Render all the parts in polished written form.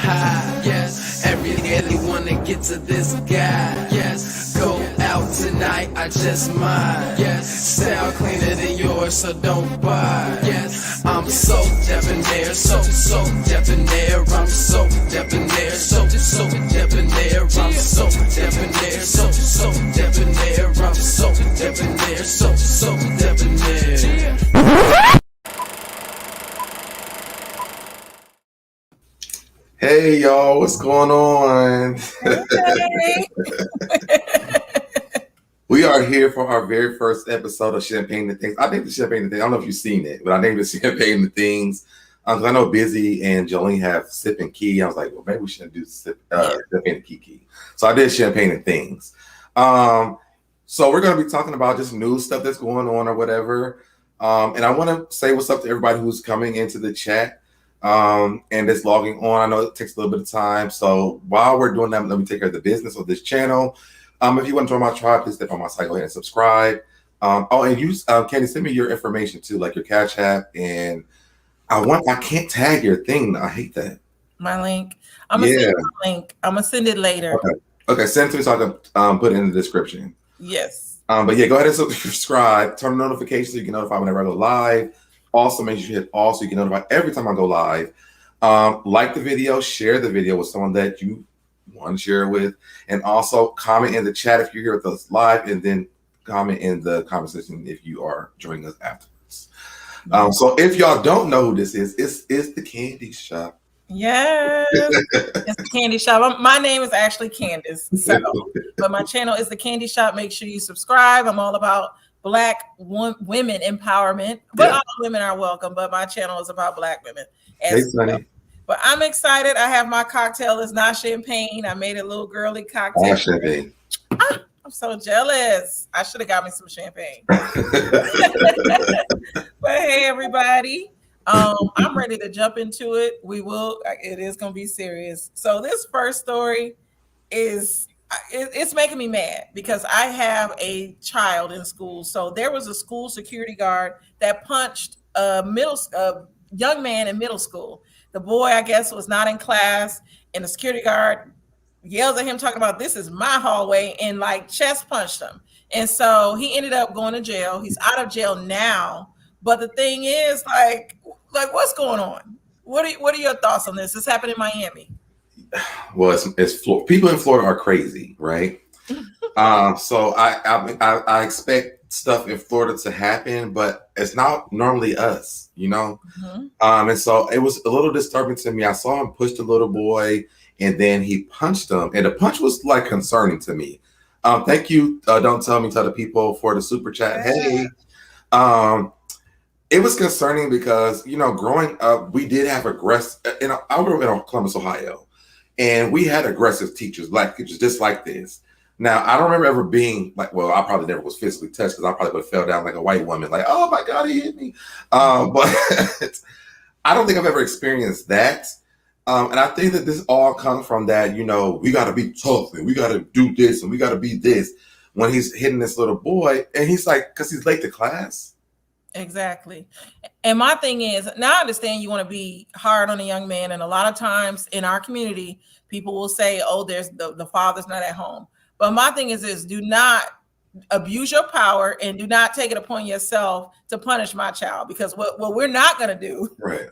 high. Yes, really wanna get to this guy. Yes, go out tonight, I just might. Yes, style cleaner than yours, so don't buy. Yes, I'm so debonair, so debonair. I'm so debonair, so debonair. I'm so debonair, so debonair. I'm so debonair, so debonair. Hey y'all, what's going on? Hey. We are here for our very first episode of Champagne and Things. I think the Champagne and Things, I don't know if you've seen it, but I named it Champagne and Things. Because I know Busy and Jolene have Sip and Key. I was like, well, maybe we shouldn't do Champagne and Kiki. So I did Champagne and Things. So we're going to be talking about just news stuff that's going on or whatever. And I want to say what's up to everybody who's coming into the chat. And it's logging on. I know it takes a little bit of time. So while we're doing that, let me take care of the business of this channel. If you want to join my tribe, please step on my site, go ahead and subscribe. And use Candy, send me your information too, like your Cash App. And I can't tag your thing. I hate that. My link. I'm gonna send you my link. I'm gonna send it later. Okay, send it to me so I can put it in the description. Yes. But yeah, go ahead and subscribe, turn the notifications so you can notify whenever I go live. Also, make sure you hit all so you can notify every time I go live. Like the video, share the video with someone that you want to share with, and also comment in the chat if you're here with us live, and then comment in the comment section if you are joining us afterwards. So if y'all don't know who this is, it's the Candy Shop. Yes, it's the Candy Shop. My name is actually Candace, but my channel is the Candy Shop. Make sure you subscribe. I'm all about Black women empowerment, but all women are welcome. But my channel is about Black women. But I'm excited. I have my cocktail. It's not champagne. I made a little girly cocktail. Champagne. I'm so jealous. I should have got me some champagne. But hey, everybody. I'm ready to jump into it. It is going to be serious. So this first story it's making me mad because I have a child in school. So there was a school security guard that punched a young man in middle school. The boy, I guess, was not in class, and the security guard yells at him talking about, "This is my hallway," and like chest punched him. And so he ended up going to jail. He's out of jail now. But the thing is, like what's going on? What are your thoughts on this? This happened in Miami. Well, it's Florida. People in Florida are crazy, right? So I expect stuff in Florida to happen, but it's not normally us, you know. Mm-hmm. And so it was a little disturbing to me. I saw him push the little boy, and then he punched him, and the punch was like concerning to me. Thank you. Don't tell me, tell the people for the super chat. Hey, it was concerning because, you know, growing up, we did have aggressive. I grew up in Columbus, Ohio. And we had aggressive teachers, Black teachers, just like this. Now, I don't remember ever being like, well, I probably never was physically touched because I probably would have fell down like a white woman, like, oh my God, he hit me. But I don't think I've ever experienced that. And I think that this all comes from that, you know, we got to be tough and we got to do this and we got to be this when he's hitting this little boy. And he's like, because he's late to class. Exactly. And my thing is, now I understand you want to be hard on a young man. And a lot of times in our community, people will say, oh, there's the father's not at home. But my thing is this: do not abuse your power and do not take it upon yourself to punish my child, because what we're not going to do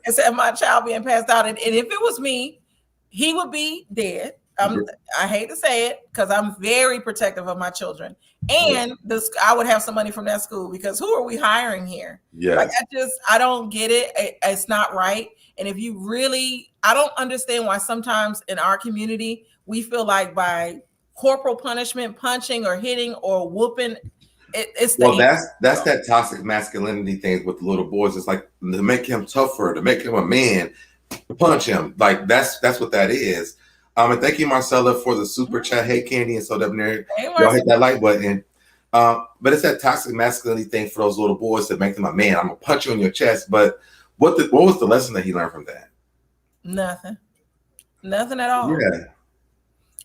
is have my child being passed out. And if it was me, he would be dead. I hate to say it because I'm very protective of my children. And I would have some money from that school, because who are we hiring here? Yeah. Like, I don't get it. It's not right. And if you really, I don't understand why sometimes in our community, we feel like by corporal punishment, punching or hitting or whooping, it's that's that toxic masculinity thing with the little boys. It's like to make him tougher, to make him a man, to punch him. Like that's what that is. And thank you, Marcella, for the super chat. Hey, Candy and SoDebNair. Y'all hit that like button. But it's that toxic masculinity thing for those little boys that make them a man. I'm gonna punch you in your chest. But what was the lesson that he learned from that? Nothing at all. Yeah.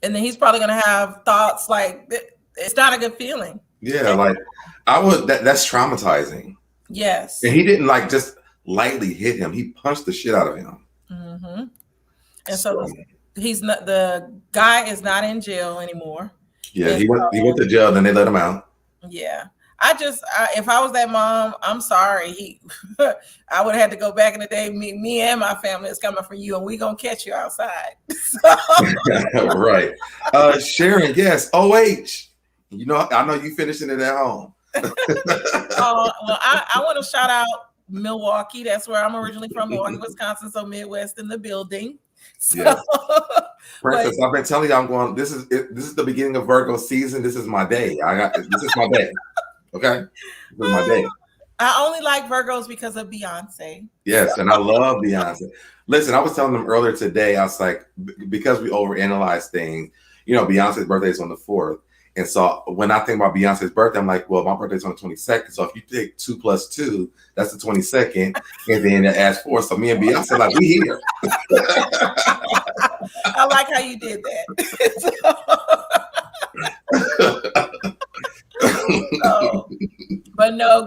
And then he's probably gonna have thoughts like, it's not a good feeling. Yeah, like that's traumatizing. Yes. And he didn't just lightly hit him. He punched the shit out of him. Mm-hmm. And so he's not, the guy is not in jail anymore. Yeah, And he went to jail, then they let him out. yeah. If I was that mom, I'm sorry. I would have had to go back in the day. Me and my family is coming for you, and we gonna catch you outside. Right. Sharon, yes. OH. You know, I know you finishing it at home. Well, I want to shout out Milwaukee. That's where I'm originally from, Milwaukee, Wisconsin. So Midwest in the building. So, Yes. Princess, I've been telling you, I'm going. This is the beginning of Virgo season. This is my day. This is my day. Okay, this is my day. I only like Virgos because of Beyonce. Yes, and I love Beyonce. Listen, I was telling them earlier today. I was like, because we overanalyze things. You know, Beyonce's birthday is on the 4th, and so when I think about Beyonce's birthday, I'm like, well, my birthday's on the 22nd. So if you take 2 + 2, that's the 22nd, and then it adds 4. So me and Beyonce, like, we here. I like how you did that. But no,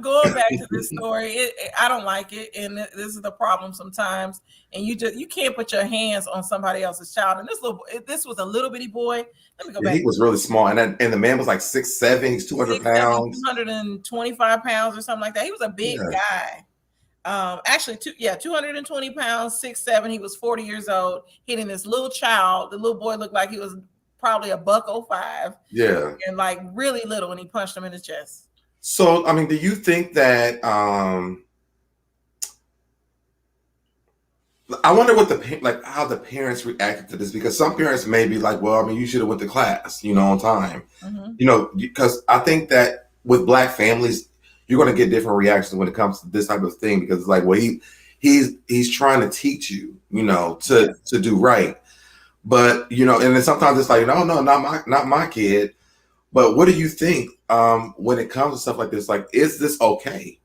going back to this story, I don't like it, and this is the problem sometimes. And you can't put your hands on somebody else's child. And this was a little bitty boy. Let me go back. He was really small, and the man was like 6'7". He's 200 pounds, 225 pounds or something like that. He was a big guy. Actually, 220 pounds, 6'7". He was 40 years old, hitting this little child. The little boy looked like he was probably $105. Yeah, and like really little, and he punched him in his chest. So, I mean, do you think that? I wonder what how the parents reacted to this, because some parents may be like, well, I mean, you should have went to class, on time, because I think that with Black families, you're going to get different reactions when it comes to this type of thing, because it's like, well, he's trying to teach you, to do right. But, and then sometimes it's like, no, not my kid. But what do you think when it comes to stuff like this? Like, is this okay?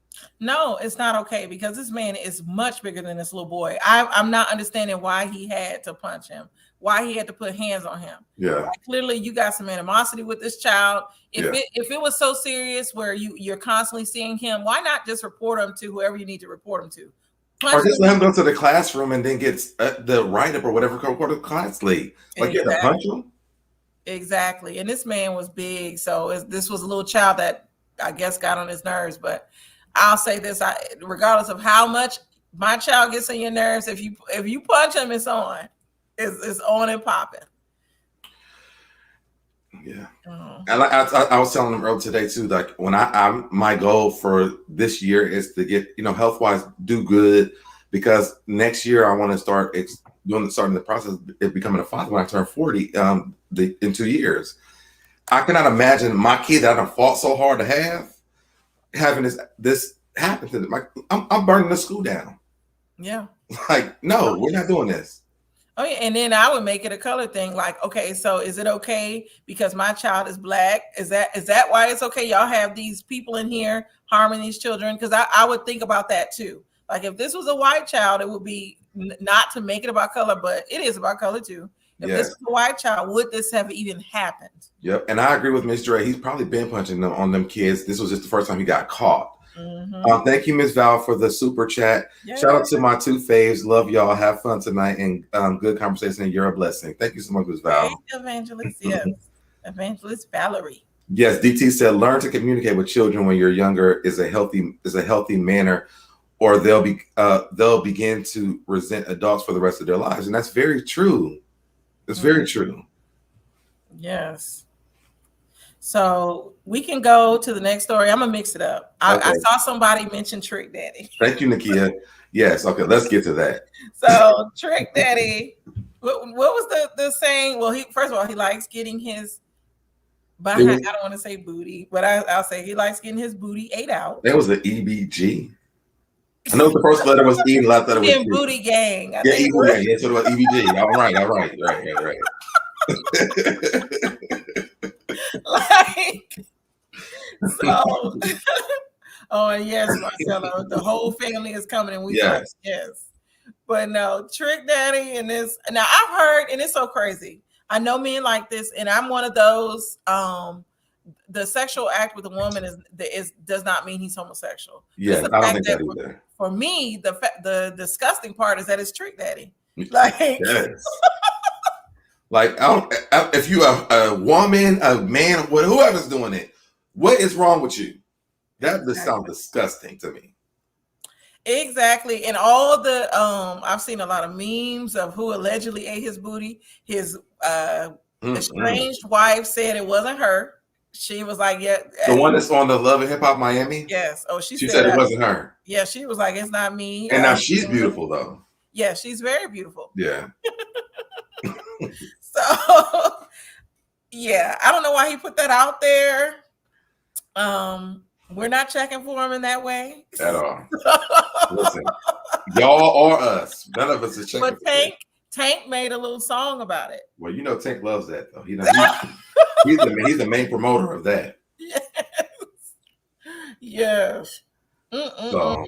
No, it's not okay, because this man is much bigger than this little boy. I'm not understanding why he had to punch him, why he had to put hands on him. Yeah. Like, clearly, you got some animosity with this child. If it was so serious where you're constantly seeing him, why not just report him to whoever you need to report him to? Or just let him go to the classroom and then get the write-up or whatever, go to the class late. Like, you have to punch him? Exactly. And this man was big. So this was a little child that I guess got on his nerves. But I'll say this, regardless of how much my child gets on your nerves, if you punch him, it's on. It's on and popping. Yeah. And I was telling them earlier today too, like, when my goal for this year is to get, health wise, do good, because next year I want to start starting the process of becoming a father when I turn 40 in 2 years. I cannot imagine my kid that I done fought so hard to have having this happen to them. Like, I'm burning the school down. Yeah. Like, no, we're not doing this. Oh yeah, and then I would make it a color thing. Like, okay, so is it okay because my child is Black? Is that why it's okay? Y'all have these people in here harming these children? Because I would think about that too. Like, if this was a white child, it would be not to make it about color, but it is about color too. If this was a white child, would this have even happened? Yep, and I agree with Ms. Dre. He's probably been punching them on them kids. This was just the first time he got caught. Mm-hmm. Thank you, Ms. Val, for the super chat. Yeah. Shout out to my 2 faves. Love y'all. Have fun tonight, and good conversation. And you're a blessing. Thank you so much, Ms. Val. Hey, Evangelist, yes. Evangelist Valerie. Yes, DT said, learn to communicate with children when you're younger is a healthy manner, or they'll begin to resent adults for the rest of their lives. And that's very true. It's very true. Yes. So we can go to the next story. I'm gonna mix it up. I saw somebody mention Trick Daddy. Thank you, Nakia. Yes. Okay. Let's get to that. So Trick Daddy, what was the saying? Well, first of all, he likes getting his behind. I don't want to say booty, but I'll say he likes getting his booty ate out. That was the EBG. I know the first letter was E, and the last letter was G. Booty Gang. Yeah, EBG. Yeah, so it was EBG. All right. Like, so, oh, and yes, Marcella, the whole family is coming, and we yes. But no, Trick Daddy and this. Now I've heard, and it's so crazy. I know men like this, and I'm one of those. The sexual act with a woman does not mean he's homosexual. Yeah, I don't think that either. For me, the disgusting part is that it's Trick Daddy. Like, yes. Like, if you are a woman, a man, whoever's doing it, what is wrong with you? That just sounds disgusting to me. Exactly. And all the I've seen a lot of memes of who allegedly ate his booty. His estranged wife said it wasn't her. She was like, yeah. The one that's on the Love and Hip Hop Miami? Yes. Oh, she said it wasn't her. Yeah, she was like, it's not me. And now she's beautiful though. Yeah, she's very beautiful. Yeah. So yeah, I don't know why he put that out there. We're not checking for him in that way at all. Listen, y'all or us, none of us is checking. But Tank made a little song about it. Well, you know, Tank loves that though. He's the main promoter of that. Yes. So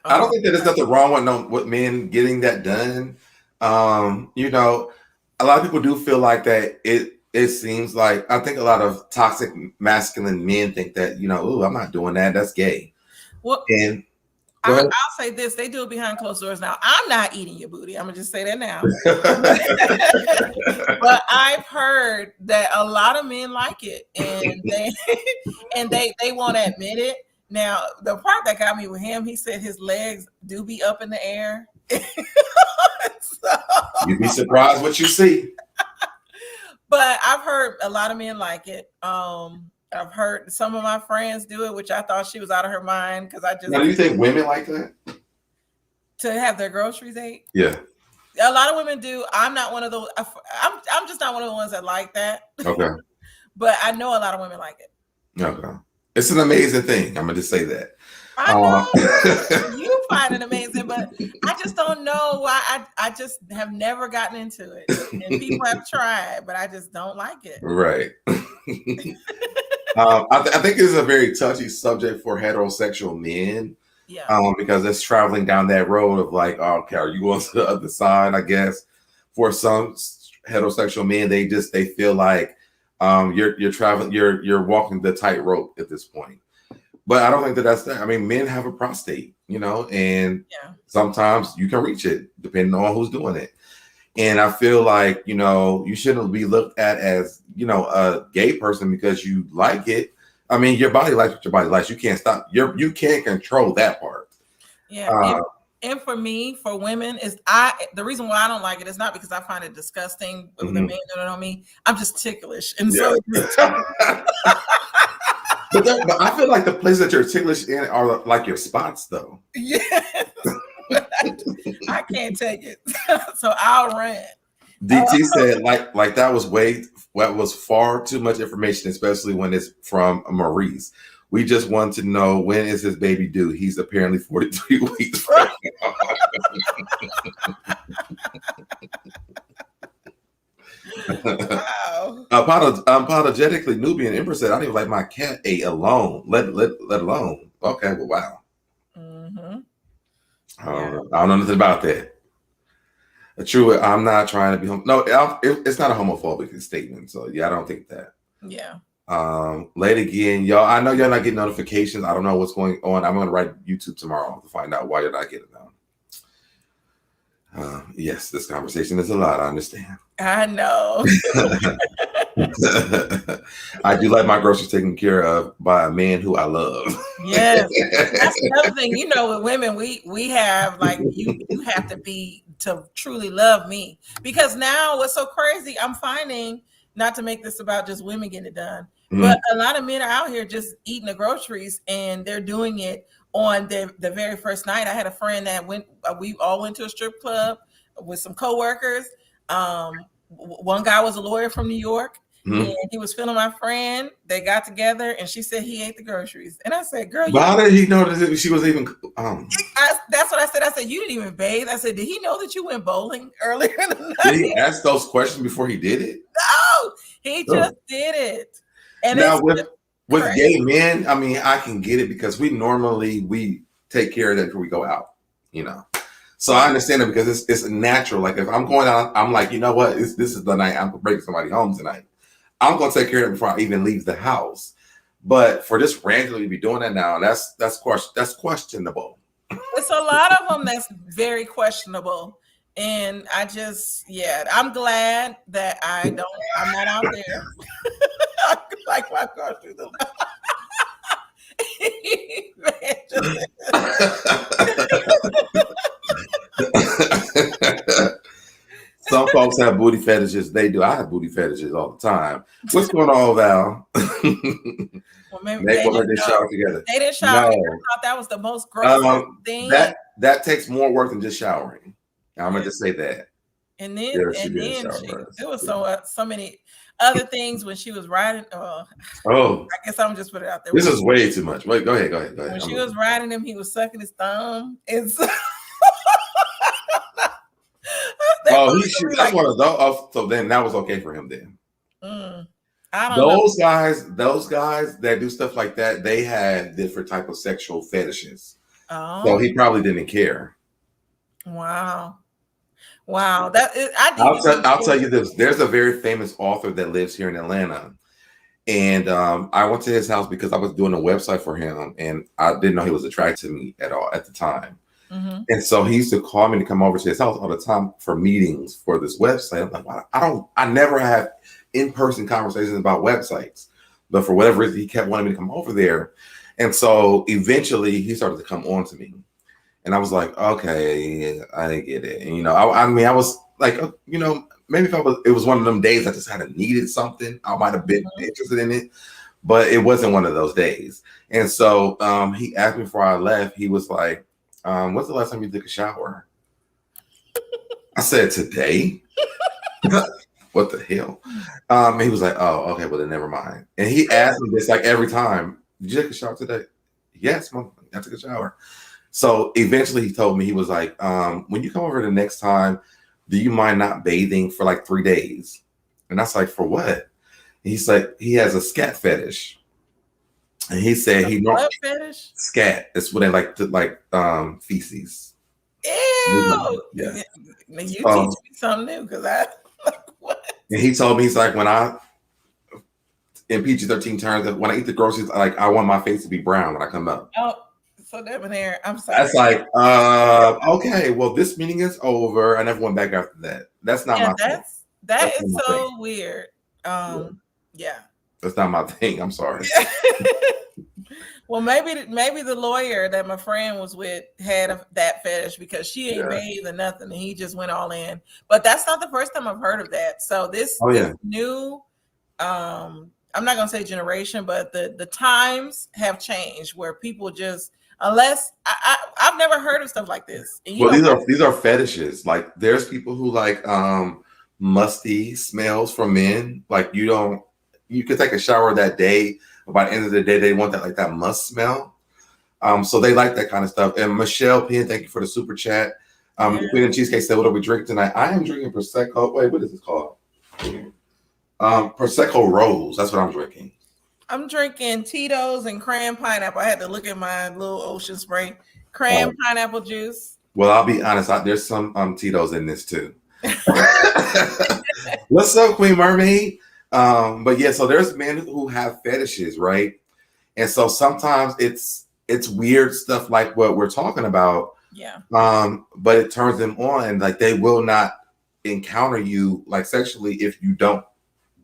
I don't think that there's nothing wrong with men getting that done. You know, a lot of people do feel like that. It seems like, I think a lot of toxic masculine men think that, you know, oh, I'm not doing that. That's gay. Well, and I'll say this: they do it behind closed doors. Now, I'm not eating your booty. I'm gonna just say that now. But I've heard that a lot of men like it, and they won't admit it. Now, the part that got me with him, he said his legs do be up in the air. So, you'd be surprised what you see. But I've heard a lot of men like it. I've heard some of my friends do it, which I thought she was out of her mind because I just. Now, do you think women like that? To have their groceries ate? Yeah. A lot of women do. I'm not one of those. I'm just not one of the ones that like that. Okay. But I know a lot of women like it. Okay. It's an amazing thing. I'm going to just say that. I know you find it amazing, but I just don't know why. I just have never gotten into it. And people have tried, but I just don't like it. Right. I think it's a very touchy subject for heterosexual men. Yeah. Because it's traveling down that road of like, oh, okay, are you going to the other side? I guess for some heterosexual men, they feel like you're traveling, you're walking the tightrope at this point. But I don't think that's that. I mean, men have a prostate, you know, and sometimes you can reach it depending on who's doing it. And I feel like, you know, you shouldn't be looked at as, you know, a gay person because you like it. I mean, your body likes what your body likes. You can't stop. You can't control that part. Yeah. And for me, for women, the reason why I don't like it is not because I find it disgusting with the men doing it on me. I'm just ticklish. And so But I feel like the places that you're ticklish in are like your spots, though. Yes. I can't take it. So I'll run. DT said like that was far too much information, especially when it's from Maurice. We just want to know, when is his baby due? He's apparently 43 weeks. Wow. Apologetically, Nubian Empress said, I don't even like my cat ate alone, let alone. Okay, well, wow. Mm-hmm. I don't know nothing about that. True, I'm not trying to be it's not a homophobic statement. So yeah, I don't think that. Yeah. Late again, y'all. I know y'all not getting notifications. I don't know what's going on. I'm gonna write YouTube tomorrow to find out why you're not getting them. Yes, this conversation is a lot. I understand. I know. I do like my groceries taken care of by a man who I love. Yes, that's another thing. You know, with women, we have like you have to truly love me, because now what's so crazy, I'm finding, not to make this about just women getting it done, but a lot of men are out here just eating the groceries, and they're doing it on the very first night. I had a friend that we all went to a strip club with some coworkers. One guy was a lawyer from New York, and he was feeling my friend. They got together, and she said he ate the groceries. And I said, girl, how did he know that she was even that's what I said. I said, you didn't even bathe. I said, did he know that you went bowling earlier in the night? Did he ask those questions before he did it? No, he just did it. And now with gay men, I mean, I can get it because we take care of that before we go out, you know. So I understand it because it's natural. Like if I'm going out, I'm like, you know what? This is the night I'm breaking somebody home tonight. I'm going to take care of it before I even leave the house. But for just randomly be doing that now, that's questionable. It's a lot of them that's very questionable. And I just, I'm glad that I'm not out there. Like my car through the Some folks have booty fetishes. They do. I have booty fetishes all the time. What's going on, Val? Well, maybe they shower together. They didn't shower. No. I thought that was the most gross thing. That takes more work than just showering. I'm gonna just say that. And then there was so many other things when she was riding. I guess I'm just put it out there. This is way too much. Wait, go ahead. When she was riding him, he was sucking his thumb. That's one of those. So then that was okay for him then. I don't know. Those guys that do stuff like that, they had different type of sexual fetishes. Oh. So he probably didn't care. Wow. I'll tell you this. There's a very famous author that lives here in Atlanta. And I went to his house because I was doing a website for him, and I didn't know he was attracted to me at all at the time. Mm-hmm. And so he used to call me to come over to his house all the time for meetings for this website. I'm like, I never have in-person conversations about websites, but for whatever reason, he kept wanting me to come over there. And so eventually he started to come on to me. And I was like, okay, I get it. And, I was like, maybe if it was one of them days I just had needed something, I might have been interested in it, but it wasn't one of those days. And so he asked me before I left, he was like, when's the last time you took a shower? I said, today. What the hell? He was like, oh, okay, well then never mind. And he asked me this like every time, did you take a shower today? Yes, Mom, I took a shower. So eventually he told me, he was like, when you come over the next time, do you mind not bathing for like 3 days? And I was like, for what? And he's like, he has a scat fetish. And he said what fetish? Scat. It's what they like to feces. Ew. Yeah. You teach me something new because what? And he told me, he's like, when I in PG-13 terms, that when I eat the groceries, like I want my face to be brown when I come up. Oh. SoDebNair, I'm sorry. That's like, okay, well, this meeting is over. I never went back after that. That's not my thing. That is so weird. Yeah. That's not my thing. I'm sorry. Well, maybe the lawyer that my friend was with had that fetish because she ain't bathed or nothing, and he just went all in. But that's not the first time I've heard of that. So this new, I'm not gonna say generation, but the times have changed where people just. Unless I've never heard of stuff like this. These are fetishes. Like there's people who like musty smells from men. Like you could take a shower that day, but by the end of the day, they want that must smell. So they like that kind of stuff. And Michelle Penn, thank you for the super chat. Queen and Cheesecake said, what are we drinking tonight? I am drinking Prosecco. Wait, what is this called? Prosecco Rose. That's what I'm drinking. I'm drinking Tito's and cran pineapple. I had to look at my little Ocean Spray pineapple juice. Well, I'll be honest. There's some Tito's in this too. What's up, Queen Mermaid? But yeah, so there's men who have fetishes, right? And so sometimes it's weird stuff like what we're talking about. Yeah. But it turns them on, and like they will not encounter you like sexually if you don't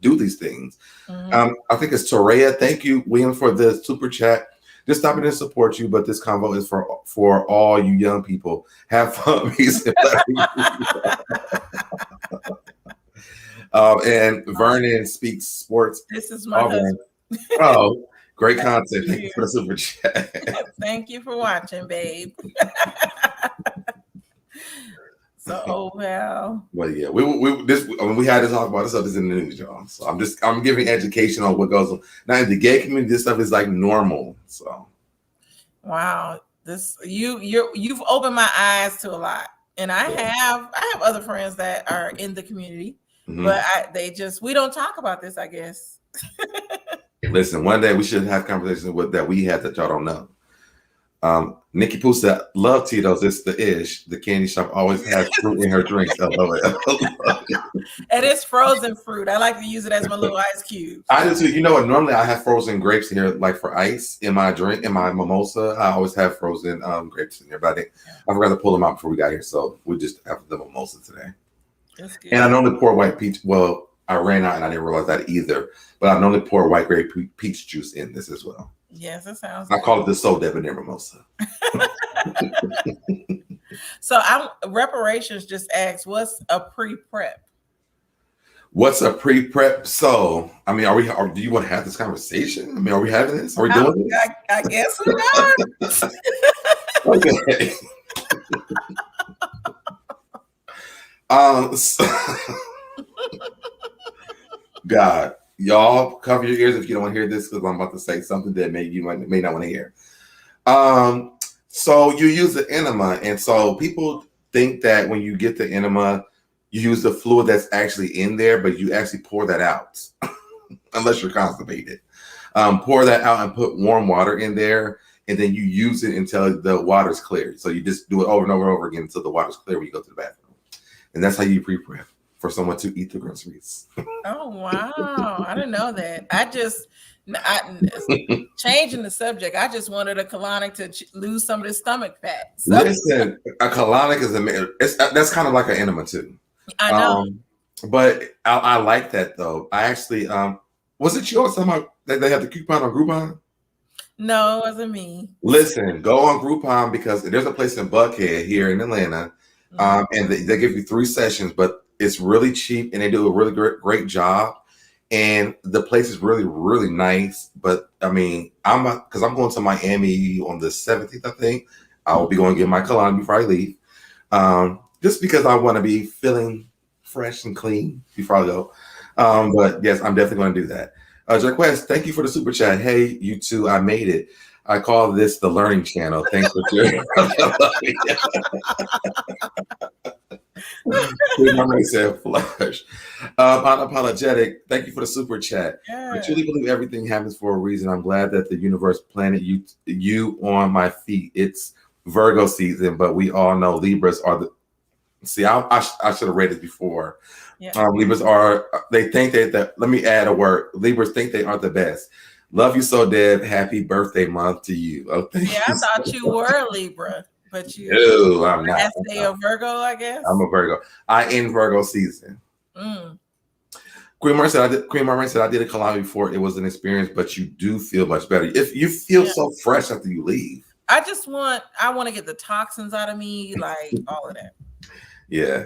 do these things. Mm-hmm. I think it's Torreya. Thank you, William, for the super chat. Just stopping to support you, but this convo is for all you young people. Have fun. And Vernon speaks sports. This is my husband. Oh, great content. Thank you for the super chat. Thank you for watching, babe. So, well, yeah, we had to talk about this stuff is in the news, y'all. So I'm giving education on what goes on. Now in the gay community, this stuff is like normal. So, wow, you've opened my eyes to a lot, and I have other friends that are in the community, but we don't talk about this, I guess. Listen, one day we should have conversations that we had that y'all don't know. Nikki Pooh said, "Love Tito's. It's the ish. The candy shop always has fruit in her drinks." LOL. And it's frozen fruit. I like to use it as my little ice cube. I do too. You know what? Normally I have frozen grapes here, like for ice in my drink, in my mimosa. I always have frozen grapes in here, but I forgot to pull them out before we got here, so we just have the mimosa today. That's good. And I normally pour white peach. Well, I ran out and I didn't realize that either. But I normally pour white grape peach juice in this as well. Yes, that sounds. I call it the SoDebNair mimosa. So reparations just asked, what's a pre-prep? What's a pre-prep? So, I mean, do you want to have this conversation? I mean, are we having this? Are we doing this? I guess we are. Okay. God, y'all cover your ears if you don't want to hear this, because I'm about to say something that you may not want to hear. So you use the enema, and so people think that when you get the enema, you use the fluid that's actually in there, but you actually pour that out, unless you're constipated. Pour that out and put warm water in there, and then you use it until the water's clear. So you just do it over and over and over again until the water's clear when you go to the bathroom. And that's how you pre-prep for someone to eat the groceries. Oh, wow. I didn't know that. Changing the subject, I just wanted a colonic to lose some of the stomach fat. So. Listen, a colonic is that's kind of like an enema too. I know. But I like that though. I actually, was it you or somebody that they have the coupon on Groupon? No, it wasn't me. Listen, go on Groupon because there's a place in Buckhead here in Atlanta, and they give you 3 sessions, but it's really cheap and they do a really great job. And the place is really, really nice. But I mean, because I'm going to Miami on the 17th, I think. I will be going to get my colonic before I leave. Just because I want to be feeling fresh and clean before I go. But yes, I'm definitely going to do that. Jaquest, thank you for the super chat. Hey, you two, I made it. I call this the learning channel. Thanks for sharing. I said flush. Unapologetic. Thank you for the super chat. Yeah. I truly believe everything happens for a reason. I'm glad that the universe planted you on my feet. It's Virgo season, but we all know Libras are the. See, I should have read it before. Yeah. Libras they think that let me add a word. Libras think they are the best. Love you so, Deb. Happy birthday month to you. Oh, yeah, I thought you were a Libra, but you. No, I'm not. Last day of Virgo, I guess. I'm a Virgo. I in Virgo season. Queen Mar said I did a colonic before. It was an experience, but you do feel much better. If you feel so fresh after you leave. I want to get the toxins out of me, like all of that. Yeah,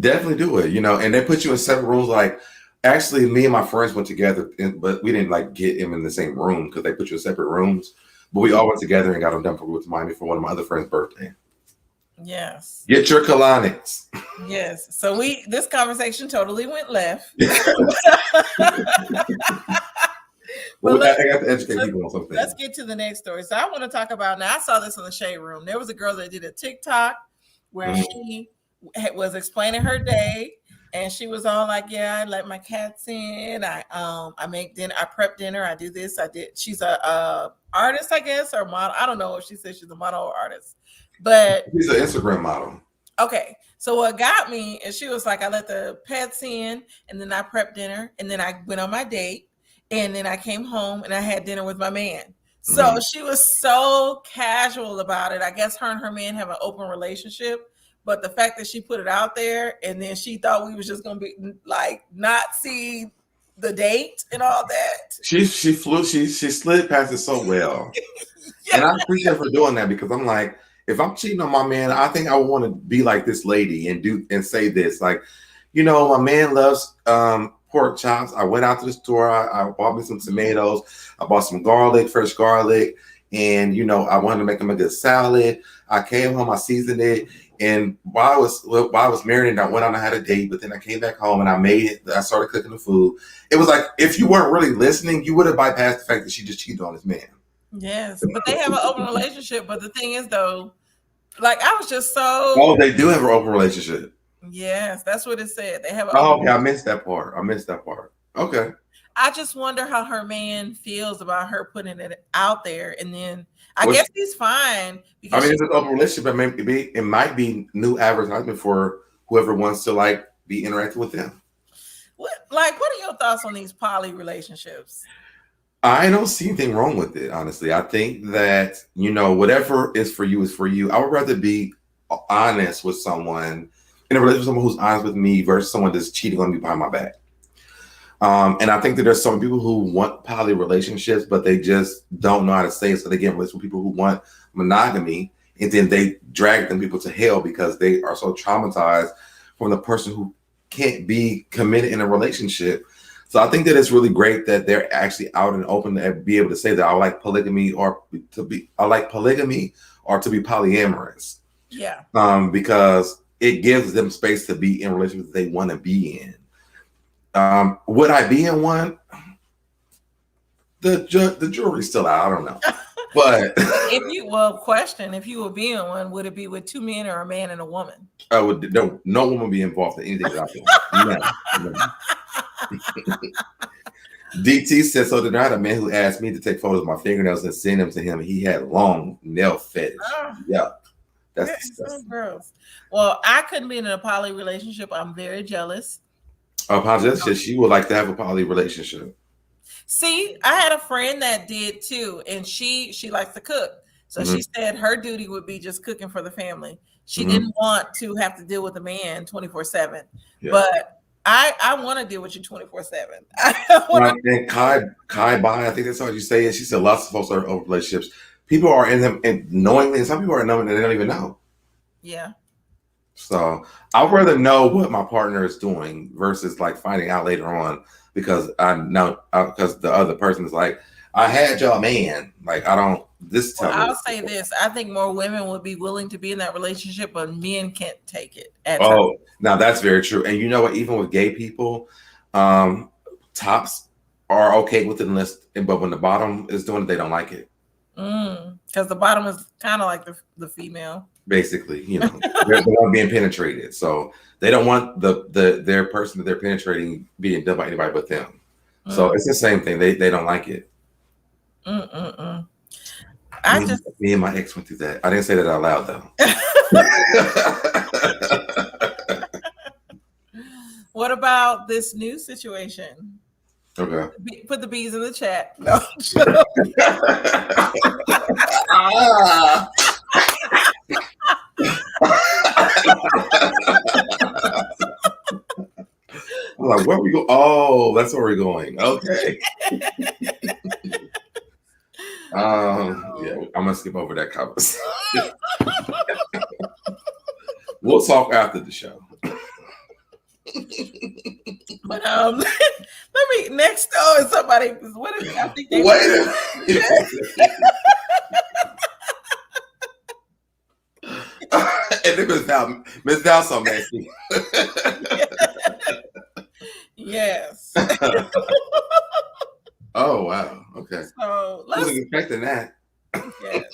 definitely do it. And they put you in separate rooms. Like, actually, me and my friends went together, but we didn't like get him in the same room because they put you in separate rooms. But we all went together and got them done with Miami for one of my other friends' birthday. Yes. Get your colonics. Yes. So this conversation totally went left. Well, I got to educate people on something. Let's get to the next story. So I want to talk about, now I saw this in the Shade Room. There was a girl that did a TikTok where she was explaining her day. And she was all like, yeah, I let my cats in. I make dinner. I prep dinner. I do this. I did. She's a artist, I guess, or model. I don't know if she said she's a model or artist. But she's an Instagram model. Okay. So what got me is she was like, I let the pets in, and then I prepped dinner, and then I went on my date, and then I came home and I had dinner with my man. So she was so casual about it. I guess her and her man have an open relationship. But the fact that she put it out there and then she thought we was just going to be like, not see the date and all that. She slid past it so well. Yeah. And I appreciate her for doing that because I'm like, if I'm cheating on my man, I think I want to be like this lady and say this. Like, my man loves pork chops. I went out to the store. I bought me some tomatoes. I bought some garlic, fresh garlic. And, I wanted to make him a good salad. I came home, I seasoned it. And while I was marinating, I went on, I had a date, but then I came back home and I made it. I started cooking the food. It was like, if you weren't really listening, you would have bypassed the fact that she just cheated on his man. Yes, but they have an open relationship. But the thing is, though, like I was just so. Oh, they do have an open relationship. Yes, that's what it said. They have. Okay, I missed that part. Okay. I just wonder how her man feels about her putting it out there, and then I Which- guess he's fine I because mean, it's an open relationship, but maybe it might be new advertisement for whoever wants to like be interactive with them. what are your thoughts on these poly relationships? I don't see anything wrong with it, honestly. I think that, whatever is for you is for you. I would rather be honest with someone in a relationship with someone who's honest with me versus someone that's cheating on me behind my back. And I think that there's some people who want poly relationships, but they just don't know how to say it. So they get in relationships with people who want monogamy, and then they drag them people to hell because they are so traumatized from the person who can't be committed in a relationship. So I think that it's really great that they're actually out and open to be able to say that I like polygamy or to be polyamorous. Yeah. Because it gives them space to be in relationships they want to be in. Would I be in one? The jury's still out. I don't know. But if you would be in one, would it be with two men or a man and a woman? I would no woman would be involved in anything that I do. No. DT said, so did I had a man who asked me to take photos of my fingernails and send them to him. He had long nail fetish. Yeah. That's so gross. Well, I couldn't be in a poly relationship. I'm very jealous. She would like to have a poly relationship. See, I had a friend that did too, and she likes to cook. So she said her duty would be just cooking for the family. She didn't want to have to deal with a man 24/7. Yeah. But I want to deal with you 24/7. And Kai Bai, I think that's how you say it. She said lots of folks are over relationships. People are in them and knowingly, and some people are in them and they don't even know. Yeah. So I'd rather know what my partner is doing versus like finding out later on because I know because the other person is like, I had your man. Like I don't. I'll say this: I think more women would be willing to be in that relationship, but men can't take it. Now that's very true. And you know what? Even with gay people, tops are okay with it but when the bottom is doing it, they don't like it. Because the bottom is kind of like the female. Basically, they're the one being penetrated, so they don't want their person that they're penetrating being done by anybody but them. So it's the same thing. They don't like it. Me and my ex went through that. I didn't say that out loud though. What about this new situation? Okay. Put the bees in the chat. No. I'm like, where we go? Oh, that's where we're going. Okay. Yeah, I'm gonna skip over that conversation. We'll talk after the show. But let me next door. Somebody, what is? I think they wait. And then Miss Val so nasty. Yes. Oh wow. Okay. So I wasn't expecting that. Yes.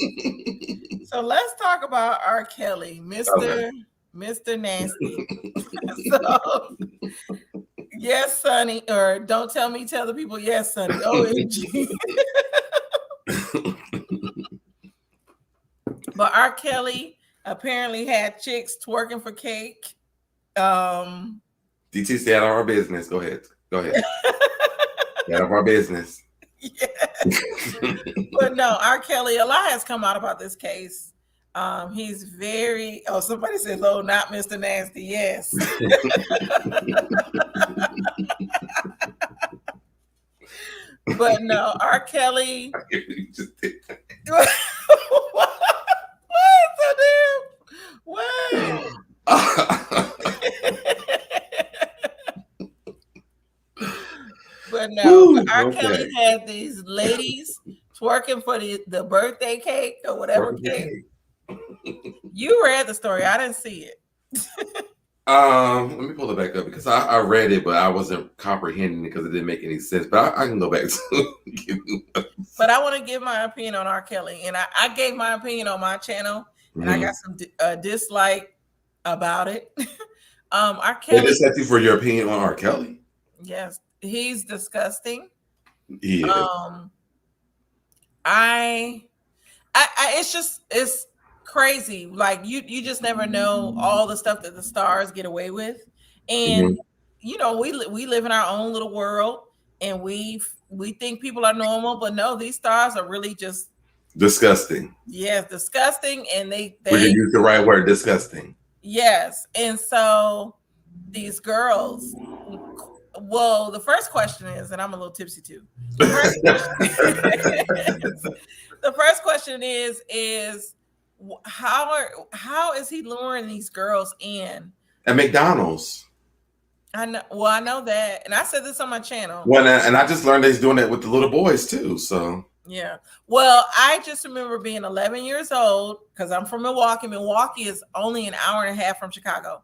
So let's talk about R. Kelly, Mr. Nasty. So yes, Sonny, or don't tell me, tell the people, yes, Sonny. OMG. But R. Kelly apparently had chicks twerking for cake. DT, stay out of our business. Go ahead. Stay out of our business. Yes. But no, R. Kelly, a lot has come out about this case. He's very, somebody said, "Oh, not Mr. Nasty." Yes. But no, R. Kelly. What? So damn. What? But no, R. Kelly had these ladies twerking for the birthday cake or whatever cake. You read the story. I didn't see it. Let me pull it back up because I read it, but I wasn't comprehending it because it didn't make any sense. But I can go back to it. But I want to give my opinion on R. Kelly. And I gave my opinion on my channel, and I got some dislike about it. R. Kelly. They dislike you for your opinion on R. Kelly? Yes. He's disgusting. He is. I it's crazy. Like you just never know all the stuff that the stars get away with, and you know we live in our own little world, and we think people are normal, but no, these stars are really just Disgusting. yes, disgusting, and We can use the right word, disgusting. yes, and so these girls. Well, the first question is, and I'm a little tipsy too. The first question is how is he luring these girls in at McDonald's? I know that, and I said this on my channel. Well, and I just learned that he's doing it with the little boys too. So yeah, well, I just remember being 11 years old because I'm from Milwaukee. Milwaukee is only an hour and a half from Chicago.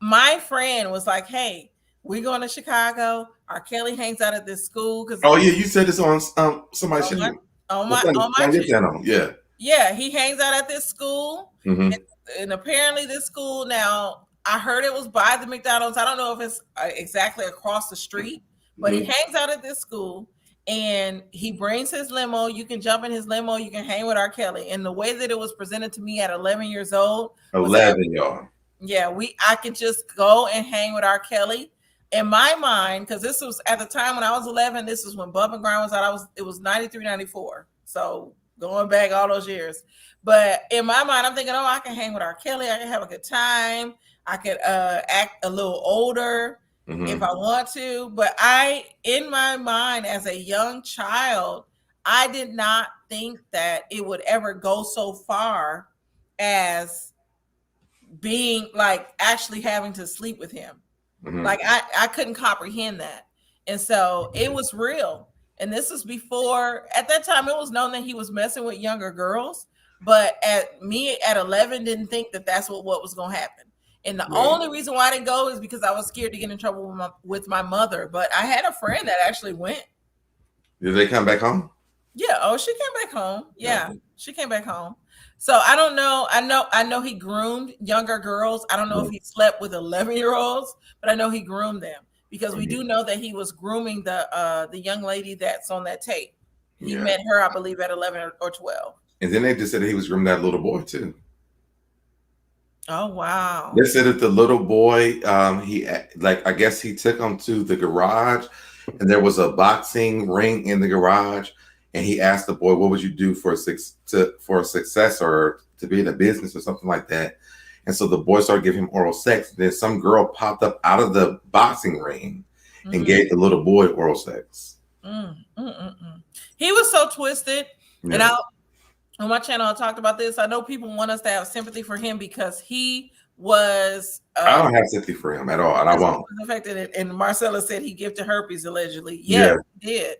My friend was like, "Hey, we're going to Chicago. R. Kelly hangs out at this school." Because oh yeah, you said this on somebody's channel. On my channel. Yeah. Yeah, he hangs out at this school, and apparently this school now. I heard it was by the McDonald's. I don't know if it's exactly across the street, but he hangs out at this school, and he brings his limo. You can jump in his limo. You can hang with R. Kelly. And the way that it was presented to me at 11 years old, 11, y'all. Yeah, I could just go and hang with R. Kelly. In my mind, because this was at the time when I was 11, this is when Bump and Grind was out. It was 93, 94. So going back all those years. But in my mind, I'm thinking, oh, I can hang with R. Kelly. I can have a good time. I could act a little older if I want to. But in my mind, as a young child, I did not think that it would ever go so far as being like actually having to sleep with him. Like I couldn't comprehend that. And so it was real. And this was before, at that time, it was known that he was messing with younger girls. But at 11, didn't think that that's what was going to happen. And the only reason why I didn't go is because I was scared to get in trouble with my mother. But I had a friend that actually went. Did they come back home? Yeah. Oh, she came back home. Yeah, she came back home. So I don't know. I know he groomed younger girls. I don't know if he slept with 11-year-olds, but I know he groomed them because we do know that he was grooming the young lady that's on that tape. He met her, I believe, at 11 or 12. And then they just said that he was grooming that little boy too. Oh wow! They said that the little boy, I guess he took him to the garage, and there was a boxing ring in the garage, and he asked the boy, "What would you do for a success or to be in a business or something like that?" And so the boy started giving him oral sex. And then some girl popped up out of the boxing ring and gave the little boy oral sex. He was so twisted, and on my channel, I talked about this. I know people want us to have sympathy for him because he was. I don't have sympathy for him at all, and I won't. Affected, and Marcella said he gifted herpes allegedly. Yeah, he did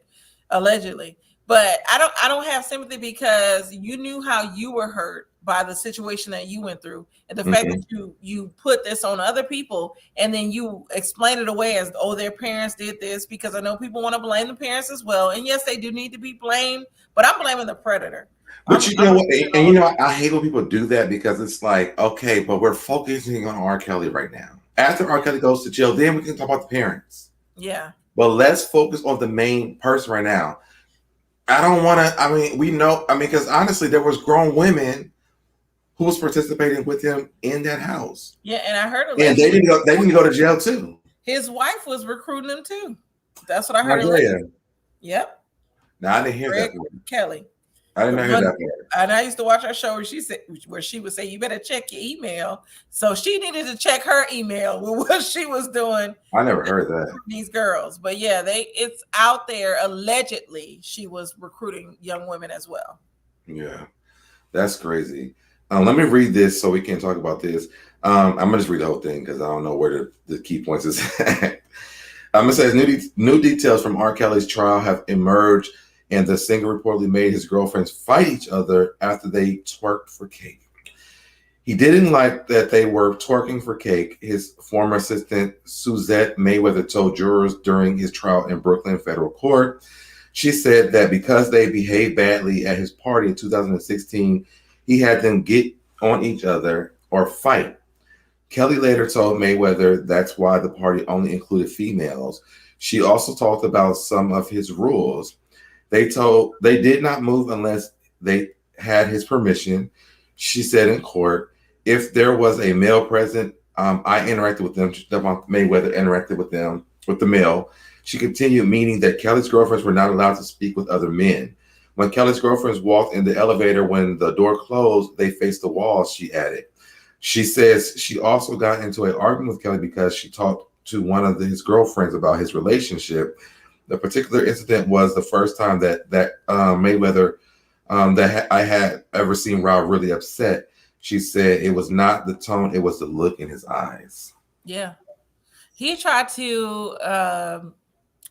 allegedly, but I don't have sympathy because you knew how you were hurt by the situation that you went through, and the fact that you put this on other people, and then you explain it away as their parents did this, because I know people want to blame the parents as well, and yes, they do need to be blamed, but I'm blaming the predator. But you know what? And you know, I hate when people do that because it's like, okay, but we're focusing on R. Kelly right now. After R. Kelly goes to jail, then we can talk about the parents. Yeah. But let's focus on the main person right now. I don't want to. Because honestly, there was grown women who was participating with him in that house. Yeah, and I heard. And they didn't go to jail too. His wife was recruiting him too. That's what I heard. Yep. No, I didn't hear Gregg that. Kelly. I didn't hear that part. And I used to watch her show where she would say, "You better check your email." So she needed to check her email with what she was doing. I never heard that. These girls, but yeah, it's out there. Allegedly, she was recruiting young women as well. Yeah, that's crazy. Let me read this so we can talk about this. I'm gonna just read the whole thing because I don't know where the key points is at. It says new details from R. Kelly's trial have emerged. And the singer reportedly made his girlfriends fight each other after they twerked for cake. He didn't like that they were twerking for cake. His former assistant, Suzette Mayweather, told jurors during his trial in Brooklyn federal court. She said that because they behaved badly at his party in 2016, he had them get on each other or fight. Kelly later told Mayweather that's why the party only included females. She also talked about some of his rules. They did not move unless they had his permission. She said in court, if there was a male present, I interacted with them. Mayweather interacted with them, with the male. She continued, meaning that Kelly's girlfriends were not allowed to speak with other men. When Kelly's girlfriends walked in the elevator, when the door closed, they faced the walls, she added. She says she also got into an argument with Kelly because she talked to one of his girlfriends about his relationship. The particular incident was the first time that Mayweather I had ever seen Rob really upset. She said it was not the tone, it was the look in his eyes. Yeah. He tried to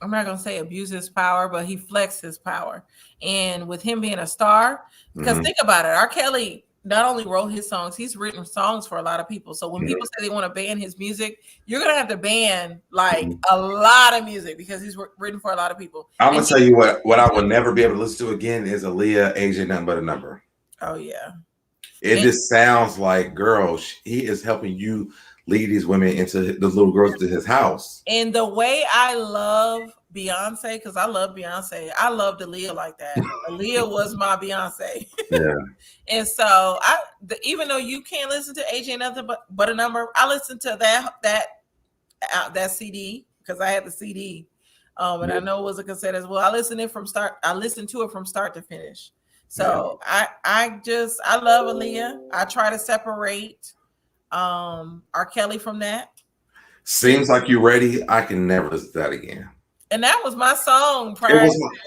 I'm not going to say abuse his power, but he flexed his power. And with him being a star, because think about it, R. Kelly not only wrote his songs, he's written songs for a lot of people. So when people say they want to ban his music, you're going to have to ban like a lot of music because he's written for a lot of people. I'm going to tell you what I will never be able to listen to again is Aaliyah, AJ, Nothing But a Number. Oh, yeah. It just sounds like, girl, he is helping you lead these women into the little girls to his house. And the way I love Beyonce, because I love Beyonce, I loved Aaliyah like that. Aaliyah was my Beyonce. Yeah. And so even though you can't listen to AJ Nothing but a Number, I listened to that CD because I had the CD. And I know it was a cassette as well. I listened to it from start to finish. So I love Aaliyah. I try to separate R. Kelly from that. Seems like you're ready. I can never listen to that again. And that was my song.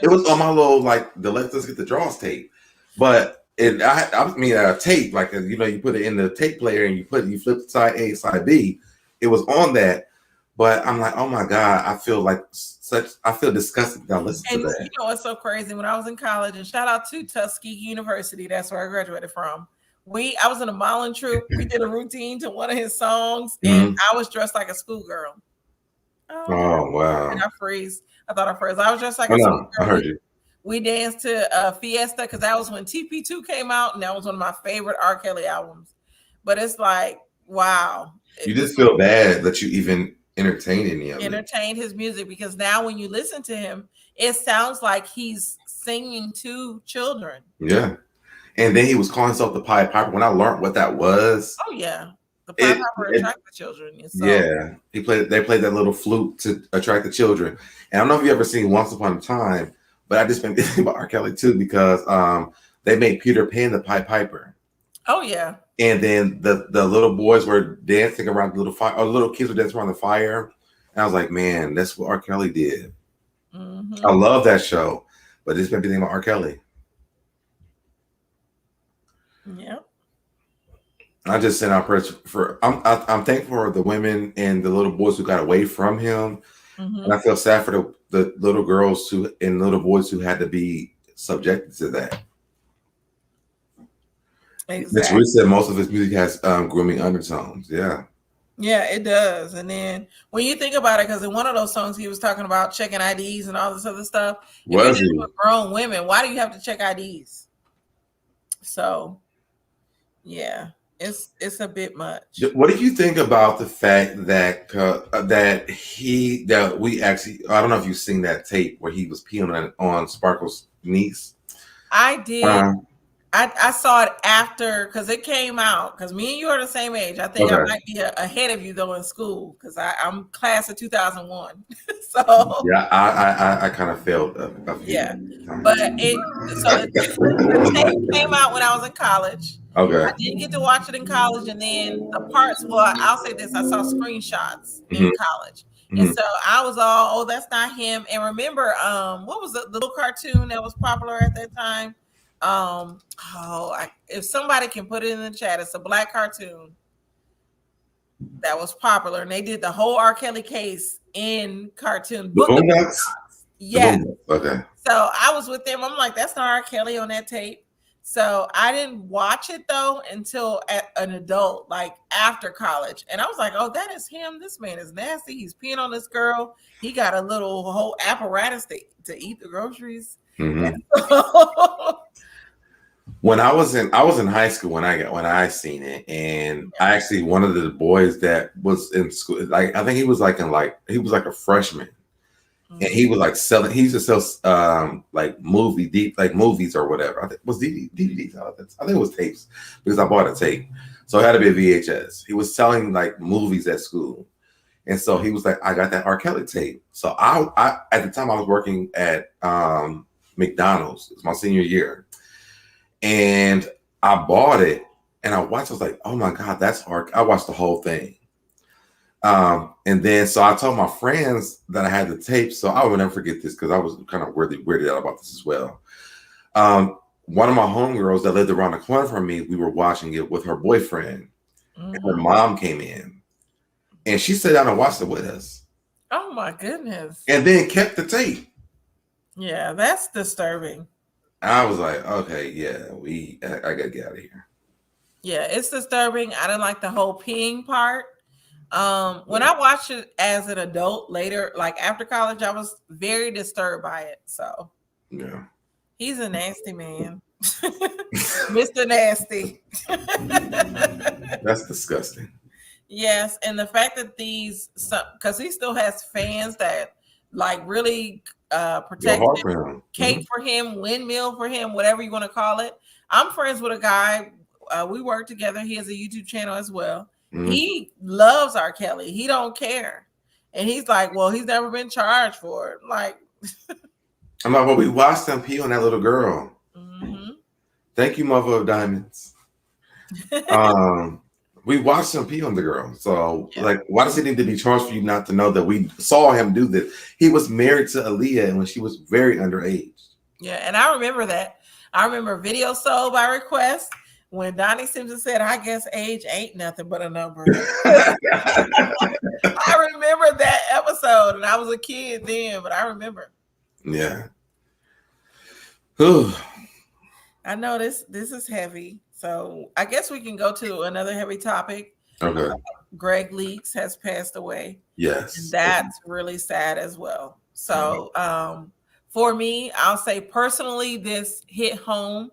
It was on my little the Let's Just Get the Draws tape, but a tape like you put it in the tape player and you flip side A, side B. It was on that, but I'm like, oh my god, I feel disgusted when I listen to that. You know what's so crazy? When I was in college, and shout out to Tuskegee University, that's where I graduated from. I was in a modeling troupe. We did a routine to one of his songs, and I was dressed like a schoolgirl. Oh wow! And I thought I froze. I was dressed like a schoolgirl. I heard you. We danced to Fiesta because that was when TP2 came out, and that was one of my favorite R. Kelly albums. But it's like, wow. You just feel bad that you even entertained any of it. Entertained his music, because now when you listen to him, it sounds like he's singing to children. Yeah. And then he was calling himself the Pied Piper. When I learned what that was, oh yeah, the Pied Piper attract the children. So. Yeah, they played that little flute to attract the children. And I don't know if you ever seen Once Upon a Time, but I just been thinking about R. Kelly too because they made Peter Pan the Pied Piper. Oh yeah. And then the little boys were dancing around the little fire, or little kids were dancing around the fire. And I was like, man, that's what R. Kelly did. Mm-hmm. I love that show, but it's been thinking about R. Kelly. Yep. I just sent out prayers for. I'm thankful for the women and the little boys who got away from him, and I feel sad for the little girls and little boys who had to be subjected to that. Exactly. Ms. Ruth said most of his music has grooming undertones. Yeah. Yeah, it does. And then when you think about it, because in one of those songs he was talking about checking IDs and all this other stuff. Was he? With grown women, why do you have to check IDs? So. Yeah, it's a bit much. What do you think about the fact that we actually, I don't know if you've seen that tape where he was peeing on Sparkle's niece? I did. I saw it after, because it came out, because me and you are the same age. I think I might be ahead of you though in school, because I'm class of 2001. So yeah, I kind of failed. Yeah, but the tape came out when I was in college. Okay. I didn't get to watch it in college, and then the parts. Well, I'll say this: I saw screenshots in college, and so I was all, "Oh, that's not him." And remember, what was the little cartoon that was popular at that time? If somebody can put it in the chat, it's a black cartoon that was popular, and they did the whole R. Kelly case in cartoon. Yeah. Okay. So I was with them. I'm like, that's not R. Kelly on that tape. So I didn't watch it though until an adult, like after college. And I was like, oh, that is him. This man is nasty. He's peeing on this girl. He got a little whole apparatus to eat the groceries. When I was in high school when I seen it, and I actually, one of the boys that was in school, like I think he was like a freshman, And he was like selling. He used to sell like movies or whatever. I think it was DVDs. I think it was tapes because I bought a tape, so it had to be a VHS. He was selling like movies at school, and so he was like, "I got that R. Kelly tape." So I at the time I was working at McDonald's. It was my senior year, and I bought it and I watched. I was like, "Oh my God, that's R." I watched the whole thing. And then so I told my friends that I had the tape, so I would never forget this because I was kind of weirded out about this as well. One of my homegirls that lived around the corner from me, we were watching it with her boyfriend, and her mom came in, and she sat down and watched it with us. Oh my goodness! And then kept the tape. Yeah, that's disturbing. I was like, okay, yeah, I gotta get out of here. Yeah, it's disturbing. I didn't like the whole peeing part. When I watched it as an adult later, like after college, I was very disturbed by it. So yeah, he's a nasty man. Mr. Nasty. That's disgusting. Yes, and the fact that because he still has fans that like really protect him, cape for him, windmill for him, whatever you want to call it. I'm friends with a guy. We work together. He has a YouTube channel as well. He loves R. Kelly. He don't care. And he's like, well, he's never been charged for it. Like, I'm like, well, we watched him pee on that little girl. Thank you, Mother of Diamonds. We watched him pee on the girl. So, like, why does it need to be charged for you not to know that we saw him do this? He was married to Aaliyah when she was very underage. Yeah, and I remember that. I remember Video Sold by Request. When Donnie Simpson said, I guess age ain't nothing but a number. I remember that episode, and I was a kid then, but I remember. Yeah. I know this is heavy, so I guess we can go to another heavy topic. Okay. Gregg Leaks has passed away. Yes. And that's really sad as well. So for me, I'll say personally, this hit home.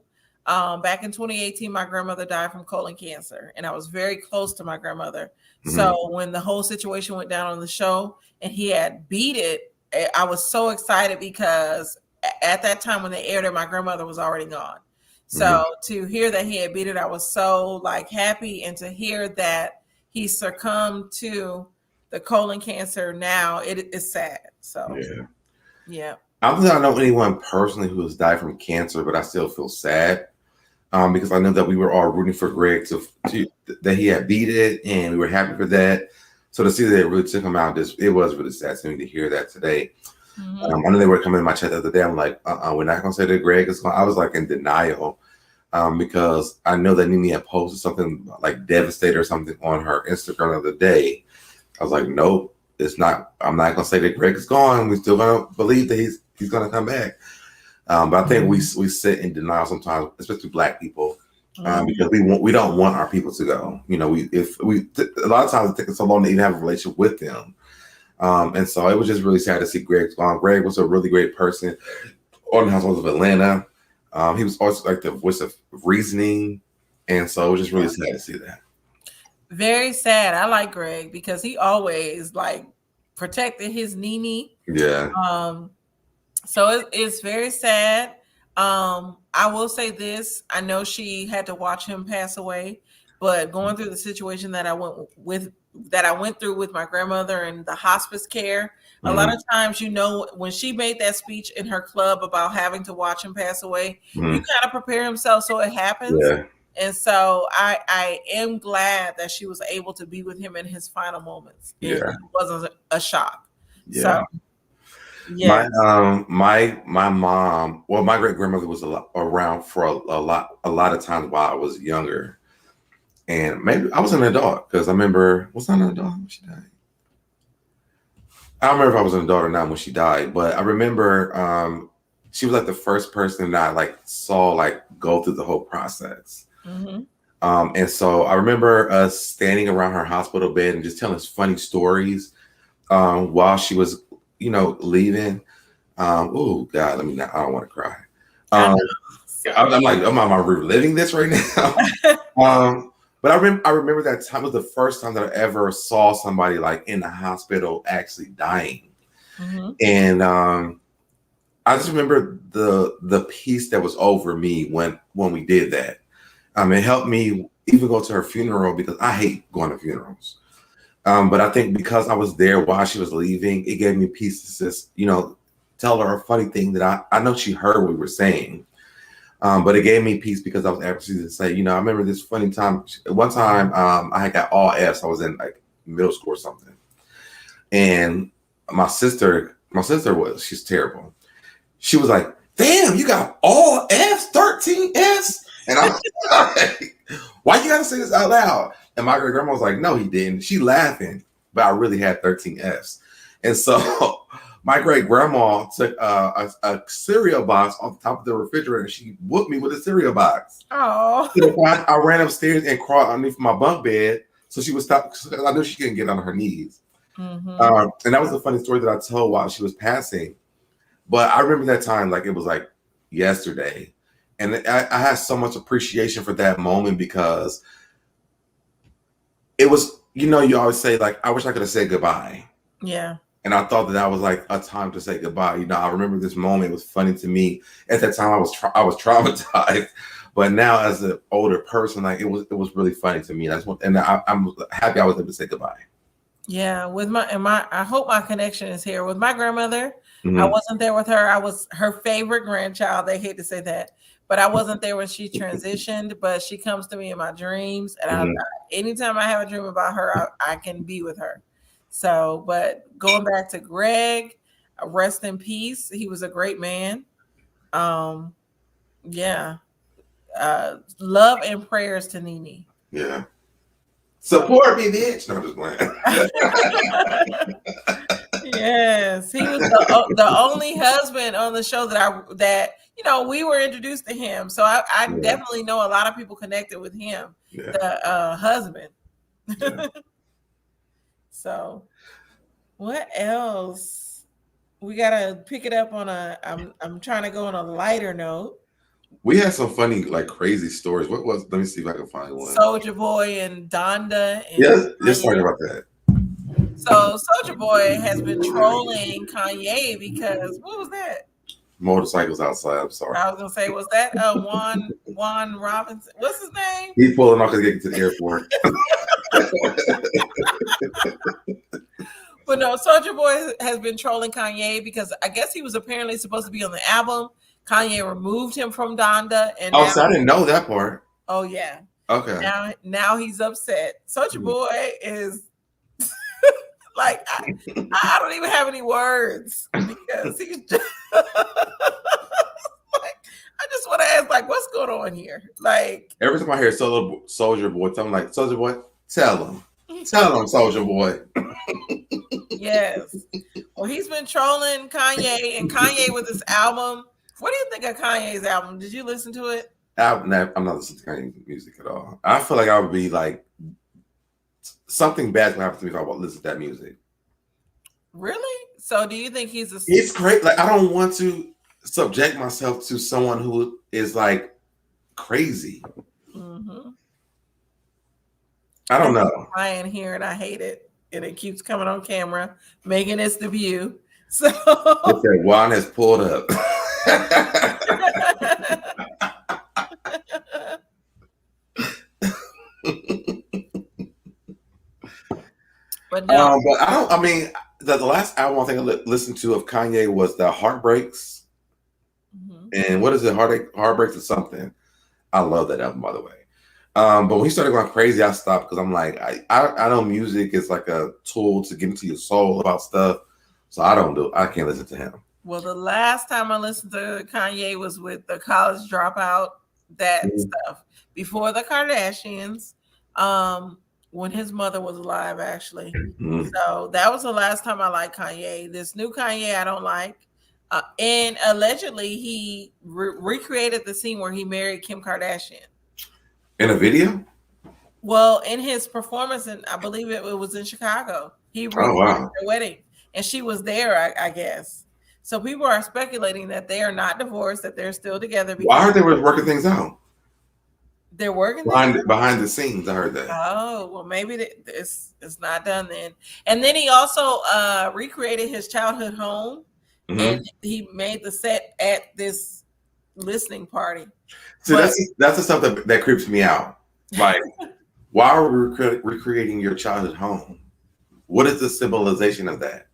Back in 2018, my grandmother died from colon cancer, and I was very close to my grandmother. So when the whole situation went down on the show and he had beat it, I was so excited because at that time when they aired it, my grandmother was already gone. So to hear that he had beat it, I was so like happy, and to hear that he succumbed to the colon cancer now, it is sad. So yeah. I don't think I know anyone personally who has died from cancer, but I still feel sad. Because I know that we were all rooting for Gregg to that he had beat it, and we were happy for that. So to see that it really took him out, it was really sad to me to hear that today. I know they were coming in my chat the other day. I'm like, we're not gonna say that Gregg is gone. I was like in denial because I know that Nene had posted something like devastated or something on her Instagram the other day. I was like, nope, it's not. I'm not gonna say that Gregg is gone. We still gonna believe that he's gonna come back. But I think we sit in denial sometimes, especially Black people, because we don't want our people to go. You know, a lot of times it takes so long to even have a relationship with them, and so it was just really sad to see Gregg gone. Gregg was a really great person on the Housewives of Atlanta. He was also like the voice of reasoning, and so it was just really sad to see that. Very sad. I like Gregg because he always like protected his Nene. Yeah. So it's very sad. I will say this. I know she had to watch him pass away, but going through the situation that I went through with my grandmother and the hospice care, a lot of times, you know, when she made that speech in her club about having to watch him pass away, you kind of prepare himself so it happens. Yeah. And so I am glad that she was able to be with him in his final moments. It wasn't a shock. Yeah. So, yeah. My mom, well, my great grandmother was around for a lot of times while I was younger, and maybe I was an adult because I remember was I an adult when she died? I don't remember if I was an adult or not when she died, but I remember she was like the first person that I like saw like go through the whole process. And so I remember us standing around her hospital bed and just telling us funny stories while she was, you know, leaving. Oh God, I don't want to cry. I'm like, am I reliving this right now? But I remember that time was the first time that I ever saw somebody like in the hospital actually dying. Mm-hmm. And I just remember the peace that was over me when we did that. It helped me even go to her funeral because I hate going to funerals. But I think because I was there while she was leaving, it gave me peace to just, tell her a funny thing that I know she heard what we were saying. But it gave me peace because I was able to say, I remember this funny time. One time I had got all F's. I was in like middle school or something. And my sister she's terrible. She was like, damn, you got all F's, 13 F's? And I'm like, why you gotta say this out loud? And my great grandma was like, no, he didn't. She laughing, but I really had 13 F's. And so my great grandma took a cereal box off the top of the refrigerator and she whooped me with a cereal box. Oh. I ran upstairs and crawled underneath my bunk bed so she would stop. I knew she couldn't get on her knees. Mm-hmm. And that was a funny story that I told while she was passing. But I remember that time like it was like yesterday. And I had so much appreciation for that moment because it was, you always say like, I wish I could have said goodbye. Yeah. And I thought that was like a time to say goodbye. I remember this moment. It was funny to me. At that time, I was traumatized. But now as an older person, like it was really funny to me. I'm happy I was able to say goodbye. Yeah, with I hope my connection is here. With my grandmother, Mm-hmm. I wasn't there with her. I was her favorite grandchild. They hate to say that, but I wasn't there when she transitioned. But she comes to me in my dreams, and anytime I have a dream about her, I can be with her. So, but going back to Gregg, rest in peace. He was a great man. Yeah. Love and prayers to Nene. Yeah. Support me, bitch. No, I'm just playing. Yes, he was the only husband on the show that we were introduced to him. So I definitely know a lot of people connected with him, the husband. Yeah. So what else? We gotta pick it up on I'm trying to go on a lighter note. We had some funny, like crazy stories. What was? Let me see if I can find one. Soulja Boy and Donda. Yes, let's talk about that. So Soulja Boy has been trolling Kanye because what was that? Motorcycles outside. I'm sorry. I was gonna say, was that Juan Robinson? What's his name? He's pulling off to get to the airport. But no, Soulja Boy has been trolling Kanye because I guess he was apparently supposed to be on the album. Kanye removed him from Donda, and so I didn't know that part. Oh yeah. Okay. Now he's upset. Soulja Boy is like I don't even have any words because he's just like I just want to ask like what's going on here? Like every time I hear Soulja Boy, I'm like Soulja Boy, tell him, Soulja Boy. Yes. Well, he's been trolling Kanye and Kanye with his album. What do you think of Kanye's album? Did you listen to it? I'm not listening to Kanye music at all. I feel like I would be like something bad would happen to me if I would listen to that music. Really? So do you think he's It's great. Like I don't want to subject myself to someone who is like crazy. Mm-hmm. I don't know. I ain't here and I hate it. And it keeps coming on camera, making its debut. So okay, Juan has pulled up. But no. But I don't. I mean, the last album I think I listened to of Kanye was the Heartbreaks. Mm-hmm. And what is it? Heartbreaks or something. I love that album, by the way. But when he started going crazy, I stopped because I'm like, I know music is like a tool to get into your soul about stuff. So I can't listen to him. Well, the last time I listened to Kanye was with the College Dropout, stuff before the Kardashians, when his mother was alive, actually. Mm-hmm. So that was the last time I liked Kanye. This new Kanye, I don't like. And allegedly, he recreated the scene where he married Kim Kardashian. In a video? Well, in his performance, and I believe it was in Chicago. He recorded their wedding, and she was there, I guess. So people are speculating that they are not divorced, that they're still together. Why aren't they working things out? They're working behind the scenes. I heard that. Oh, well, maybe it's not done then. And then he also recreated his childhood home, and he made the set at this listening party. So that's the stuff that creeps me out. Like, why are we recreating your childhood home? What is the symbolization of that?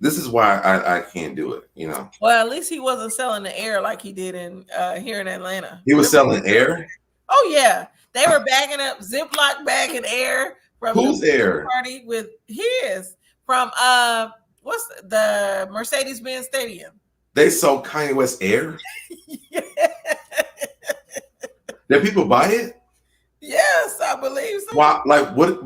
This is why I can't do it, you know. Well, at least he wasn't selling the air like he did in here in Atlanta. He was selling air? Oh yeah. They were bagging up Ziploc bagging air from whose air party with his from what's the Mercedes-Benz Stadium. They sold Kanye West air? Yeah. Did people buy it? Yes, I believe so. Why, what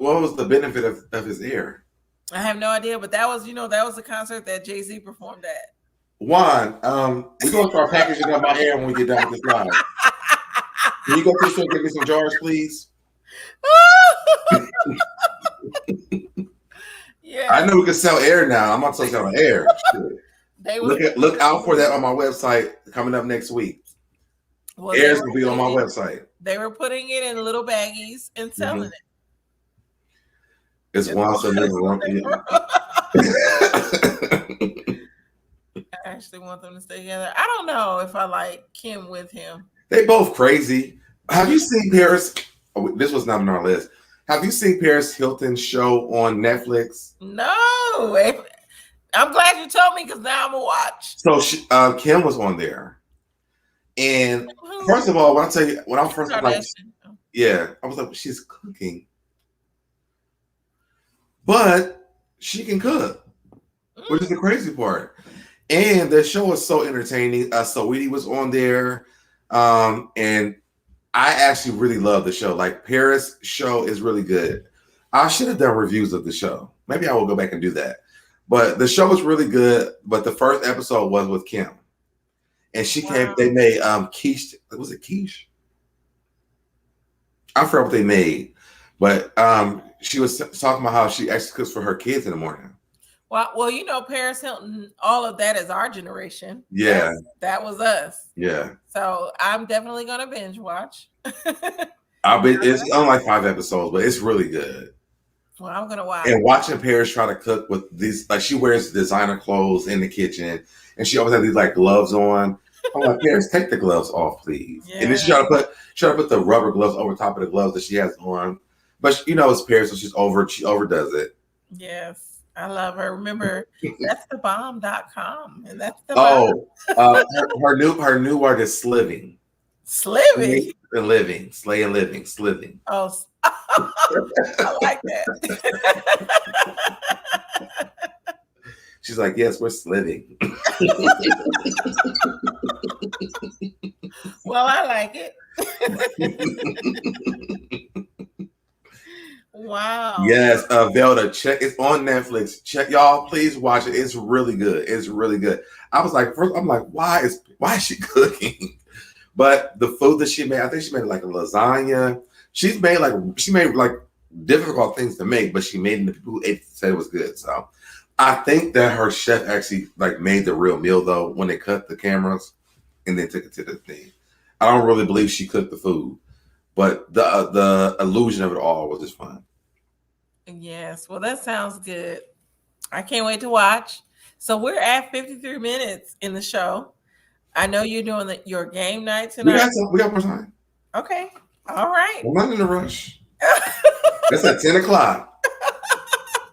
was the benefit of his air? I have no idea, but that was the concert that Jay-Z performed at. Juan, we're going to start packaging up my air when we get done with this live. Can you go to the store and get me some jars, please? Yeah. I know we can sell air now. I'm not selling air. Look out for that on my website coming up next week. Well, air's going to be on my website. They were putting it in little baggies and selling it. It's one so I actually want them to stay together. I don't know if I like Kim with him. They both crazy. Have you seen Paris? Oh, this was not on our list. Have you seen Paris Hilton's show on Netflix? No. I'm glad you told me because now I'm gonna watch. So Kim was on there, and first of all, when I tell you, when I first like, yeah, I was like, she's cooking. But she can cook, which is the crazy part. And the show is so entertaining. Saweetie was on there. And I actually really love the show. Like, Paris' show is really good. I should have done reviews of the show. Maybe I will go back and do that. But the show was really good. But the first episode was with Kim. And she came, they made quiche. Was it quiche? I forgot what they made. But she was talking about how she actually cooks for her kids in the morning. Well, Paris Hilton, all of that is our generation. Yeah. That was us. Yeah. So I'm definitely going to binge watch. It's only like 5 episodes, but it's really good. Well, I'm going to watch. And watching Paris try to cook with these, like, she wears designer clothes in the kitchen and she always has these like gloves on. I'm like, Paris, take the gloves off, please. Yeah. And then she try to put the rubber gloves over top of the gloves that she has on. But it's Paris, so she overdoes it. Yes, I love her. Remember, that's thebomb.com, and that's the bomb. her new word is sliving. Sliving? Living. Slay and living. Sliving. Oh, I like that. She's like, yes, we're sliving. Well, I like it. Wow. Yes, Velda, check. It's on Netflix. Check, y'all. Please watch it. It's really good. It's really good. I was like, first, I'm like, why is she cooking? But the food that she made, I think she made like a lasagna. She made like difficult things to make, but she made it. The people who ate it said it was good. So I think that her chef actually like made the real meal though when they cut the cameras and then took it to the thing. I don't really believe she cooked the food. But the illusion of it all was just fun. Yes. Well, that sounds good. I can't wait to watch. So we're at 53 minutes in the show. I know you're doing your game night tonight. We got more time. Okay. All right. I'm not in a rush. That's at 10 o'clock.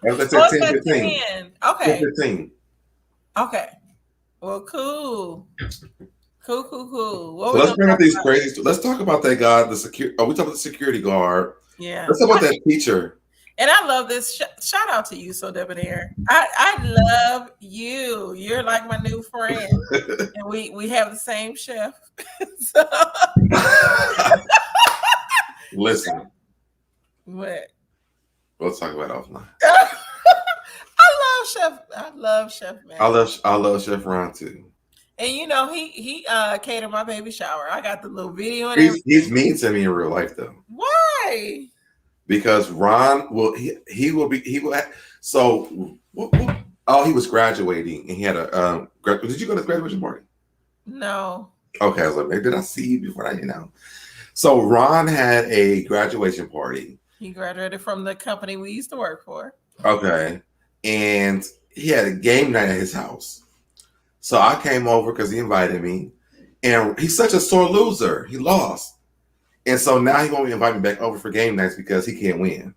That's at 10:15. Okay. 10:15. Okay. Well, cool. Cool. So let's bring up these crazy. Let's talk about that guy, the security. Oh, we talk about the security guard. Yeah. Let's talk about that teacher. And I love this. Shout out to you, SoDebNair. I love you. You're like my new friend, and we have the same chef. So. Listen. What? We'll talk about it offline. I love Chef Man. I love Chef Ron too. And he catered my baby shower. I got the little video. He's mean to me in real life though. Why? Because Ron will he will. So he was graduating and he had a. Did you go to the graduation party? No. Okay, I was like, did I see you before I, So Ron had a graduation party. He graduated from the company we used to work for. Okay. And he had a game night at his house. So I came over because he invited me. And he's such a sore loser. He lost. And so now he won't invite me back over for game nights because he can't win.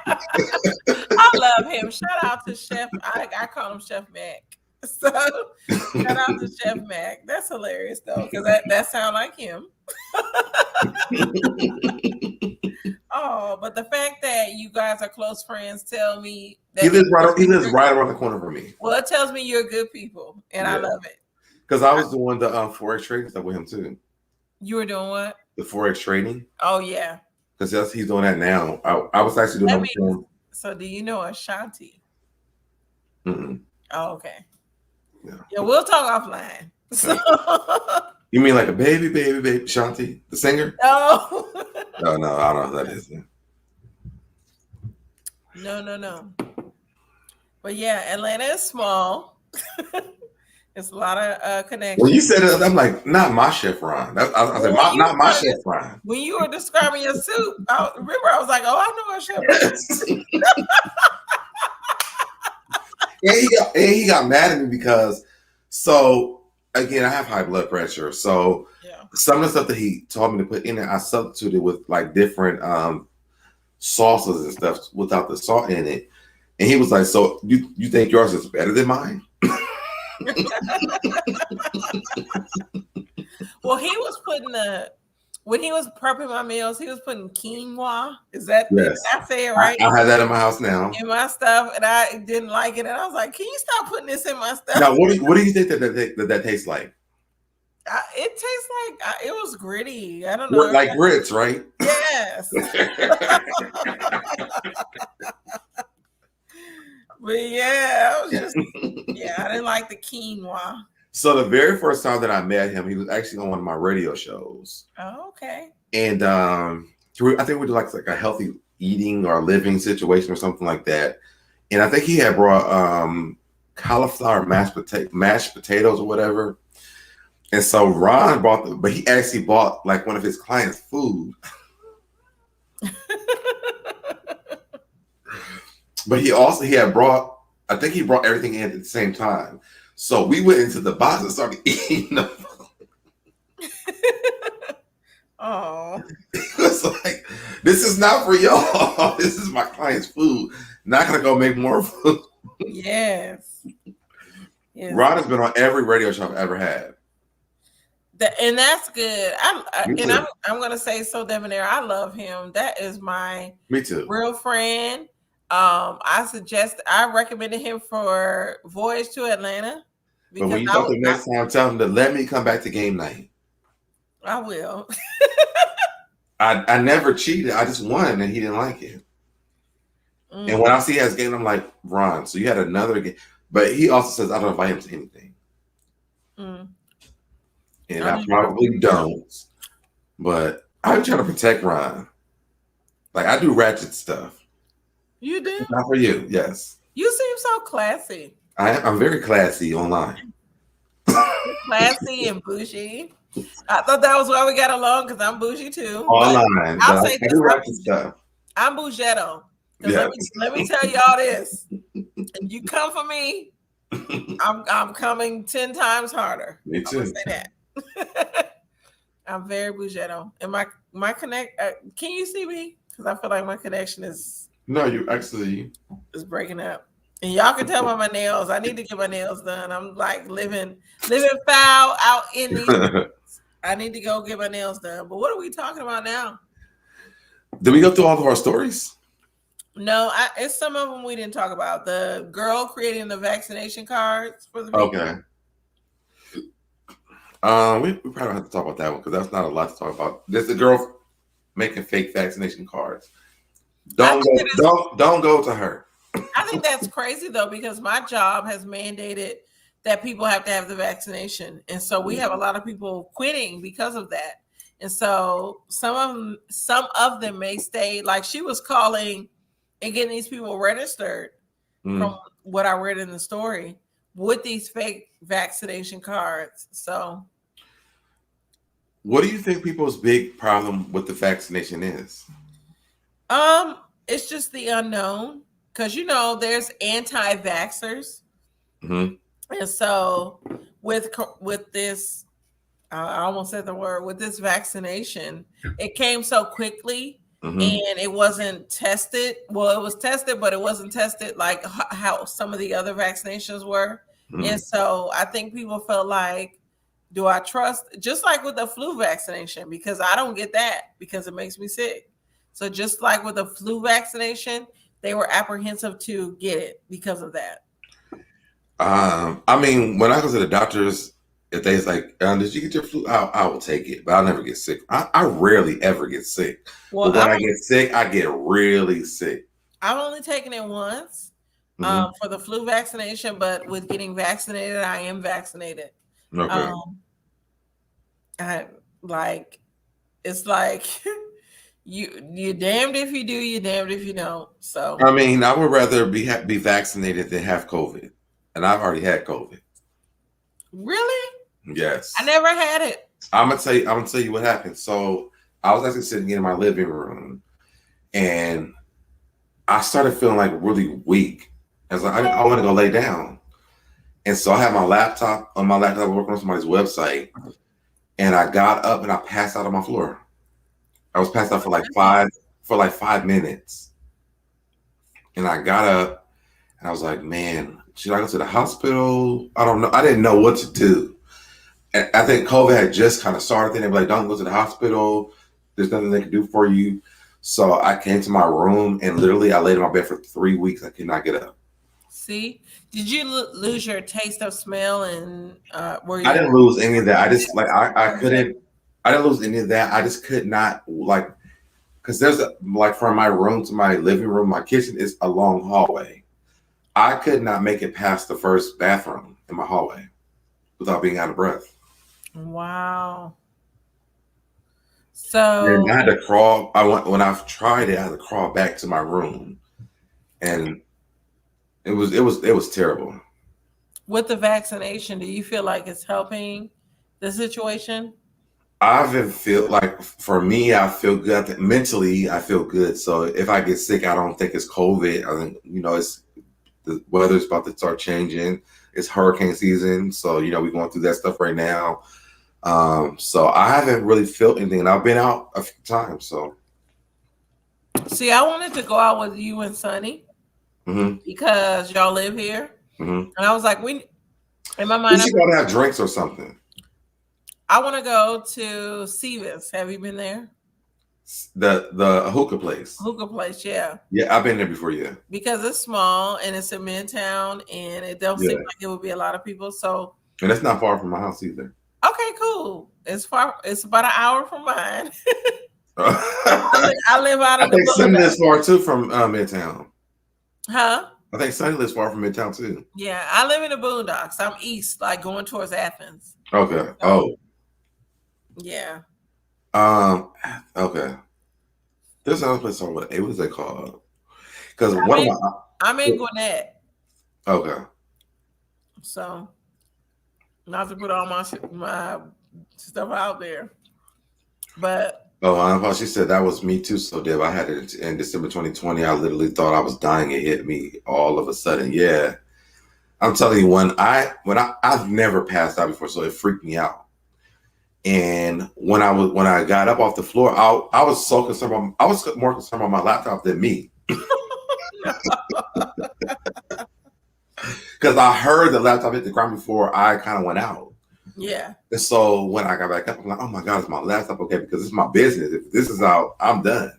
I love him. Shout out to Chef. I call him Chef Mac. So shout out to Chef Mac. That's hilarious though, because that sounds like him. Oh, but the fact that you guys are close friends tell me that He lives right around the corner from me. Well, it tells me you're good people, and I love it. Because I was doing the Forex trading stuff with him too. You were doing what? The Forex trading. Oh yeah. Because he's doing that now. I was actually doing that. So do you know Ashanti? Mm-mm. Oh, okay. Yeah, we'll talk offline. So you mean like a baby Shanti, the singer? No. No, I don't know who that is. No. But yeah, Atlanta is small. It's a lot of connections. When you said it, I'm like, not my Chef Ron. I said, not my Chef Ron. When you were describing your soup, I was like, oh, I know a Chef Ron. And he got mad at me because, so again, I have high blood pressure. So some of the stuff that he told me to put in it, I substituted with like different sauces and stuff without the salt in it. And he was like, so you think yours is better than mine? Well, he was putting when he was prepping my meals, he was putting quinoa. Is that did I say it right? I have that in my house now. In my stuff, and I didn't like it, and I was like, "Can you stop putting this in my stuff?" Now, what do you think that tastes like? It tastes like it was gritty. I don't know, like grits, right? Yes. But yeah, I was just I didn't like the quinoa. So the very first time that I met him, he was actually on one of my radio shows. Oh, okay. And I think we did like a healthy eating or living situation or something like that. And I think he had brought cauliflower mashed potatoes or whatever. And so Ron but he actually bought like one of his clients' food. But he had brought, I think he brought everything in at the same time. So we went into the box and started eating the food. Oh. It was like, this is not for y'all. This is my client's food. Not gonna go make more food. Yes. Ron has been on every radio show I've ever had. And that's good. I'm gonna say SoDebNair. I love him. That is my real friend. I recommended him for Voyage to Atlanta. But when you talk to him next time, tell him to let me come back to game night. I will. I never cheated. I just won, and he didn't like it. And when I see he has game, I'm like, Ron, so you had another game. But he also says I don't invite him to anything. And I probably don't. But I'm trying to protect Ron. Like, I do ratchet stuff. You do? Not for you, yes. You seem so classy. I'm very classy online. Classy and bougie. I thought that was why we got along, because I'm bougie too. Online. I'll say this, stuff. I'm bougetto. Let me tell y'all this. If you come for me, I'm coming 10 times harder. Me too. I'm gonna say that. I'm very bougetto. And my connect can you see me? Because I feel like my connection is you actually is breaking up. And y'all can tell by my nails. I need to get my nails done. I'm like living foul out in these. I need to go get my nails done. But what are we talking about now? Did we go through all of our stories? No, it's some of them we didn't talk about. The girl creating the vaccination cards for the people. Okay. We probably don't have to talk about that one because that's not a lot to talk about. There's a girl making fake vaccination cards. Don't go to her. I think that's crazy though, because my job has mandated that people have to have the vaccination, and so we have a lot of people quitting because of that. And so some of them may stay. Like, she was calling and getting these people registered from what I read in the story with these fake vaccination cards. So What do you think people's big problem with the vaccination is? It's just the unknown because there's anti-vaxxers, Mm-hmm. and so with this, I almost said the word, with this vaccination, it came so quickly Mm-hmm. and it wasn't tested. Well, it was tested, but it wasn't tested like how some of the other vaccinations were. Mm-hmm. And so I think people felt like, do I trust, just like with the flu vaccination, because I don't get that because it makes me sick. So just like with the flu vaccination, they were apprehensive to get it because of that. I mean, when I go to the doctors, if they like, did you get your flu? I will take it, but I'll never get sick. I rarely ever get sick. Well, But when I get sick, I get really sick. I've only taken it once Mm-hmm. for the flu vaccination, but with getting vaccinated, I am vaccinated. Okay. I like, it's like you're damned if you do, you're damned if you don't. So I mean, I would rather be vaccinated than have COVID, and I've already had COVID. really, Yes. I never had it. I'm gonna tell you what happened. So I was actually sitting in my living room, and I started feeling like really weak. I was like, I want to go lay down, and so I had my laptop working on somebody's website, and I got up and I passed out on my floor. I was passed out for like 5 minutes, and I got up and I was like, man, should I go to the hospital? I don't know. I didn't know what to do. And I think COVID had just kind of started. Then they were like, don't go to the hospital. There's nothing they can do for you. So I came to my room and literally I laid in my bed for 3 weeks. I could not get up. See, did you lose your taste of smell and were you? I didn't lose any of that. I just like I couldn't. I didn't lose any of that. I just could not like because there's like from my room to my living room, my kitchen is a long hallway. I could not make it past the first bathroom in my hallway without being out of breath. Wow. So And I had to crawl. When I tried it, I had to crawl back to my room, and it was terrible. with the vaccination, do you feel like it's helping the situation? I even feel like for me, I feel good. Mentally, I feel good. So if I get sick, I don't think it's COVID. I think it's the weather's about to start changing. It's hurricane season, so we're going through that stuff right now. So I haven't really felt anything, and I've been out a few times. So See, I wanted to go out with you and Sonny because y'all live here, and I was like, in my we mind, should go to have drinks or something. I want to go to Seavis. Have you been there? The hookah place. Hookah place, yeah. Yeah, I've been there before. Yeah, Because it's small and it's in Midtown, and it don't seem like it would be a lot of people. So, and that's not far from my house either. okay, cool. It's far. It's about an hour from mine. I live out I of the think Sunny boondocks. lives far too from Midtown. Huh? I think Sunny lives far from Midtown too. Yeah, I live in the boondocks. I'm east, like going towards Athens. Okay. Oh. Yeah. Okay. There's another place on what is it called? Because I'm in Gwinnett. Okay. So not to put all my stuff out there. But she said that was me too. So Deb, I had it in December 2020. I literally thought I was dying. It hit me all of a sudden. Yeah. I'm telling you, I've never passed out before, so it freaked me out. And when I got up off the floor, I was so concerned. I was more concerned about my laptop than me, because I heard the laptop hit the ground before I kind of went out. Yeah. And so when I got back up, I'm like, oh my God, is my laptop okay? Because it's my business. If this is out, I'm done.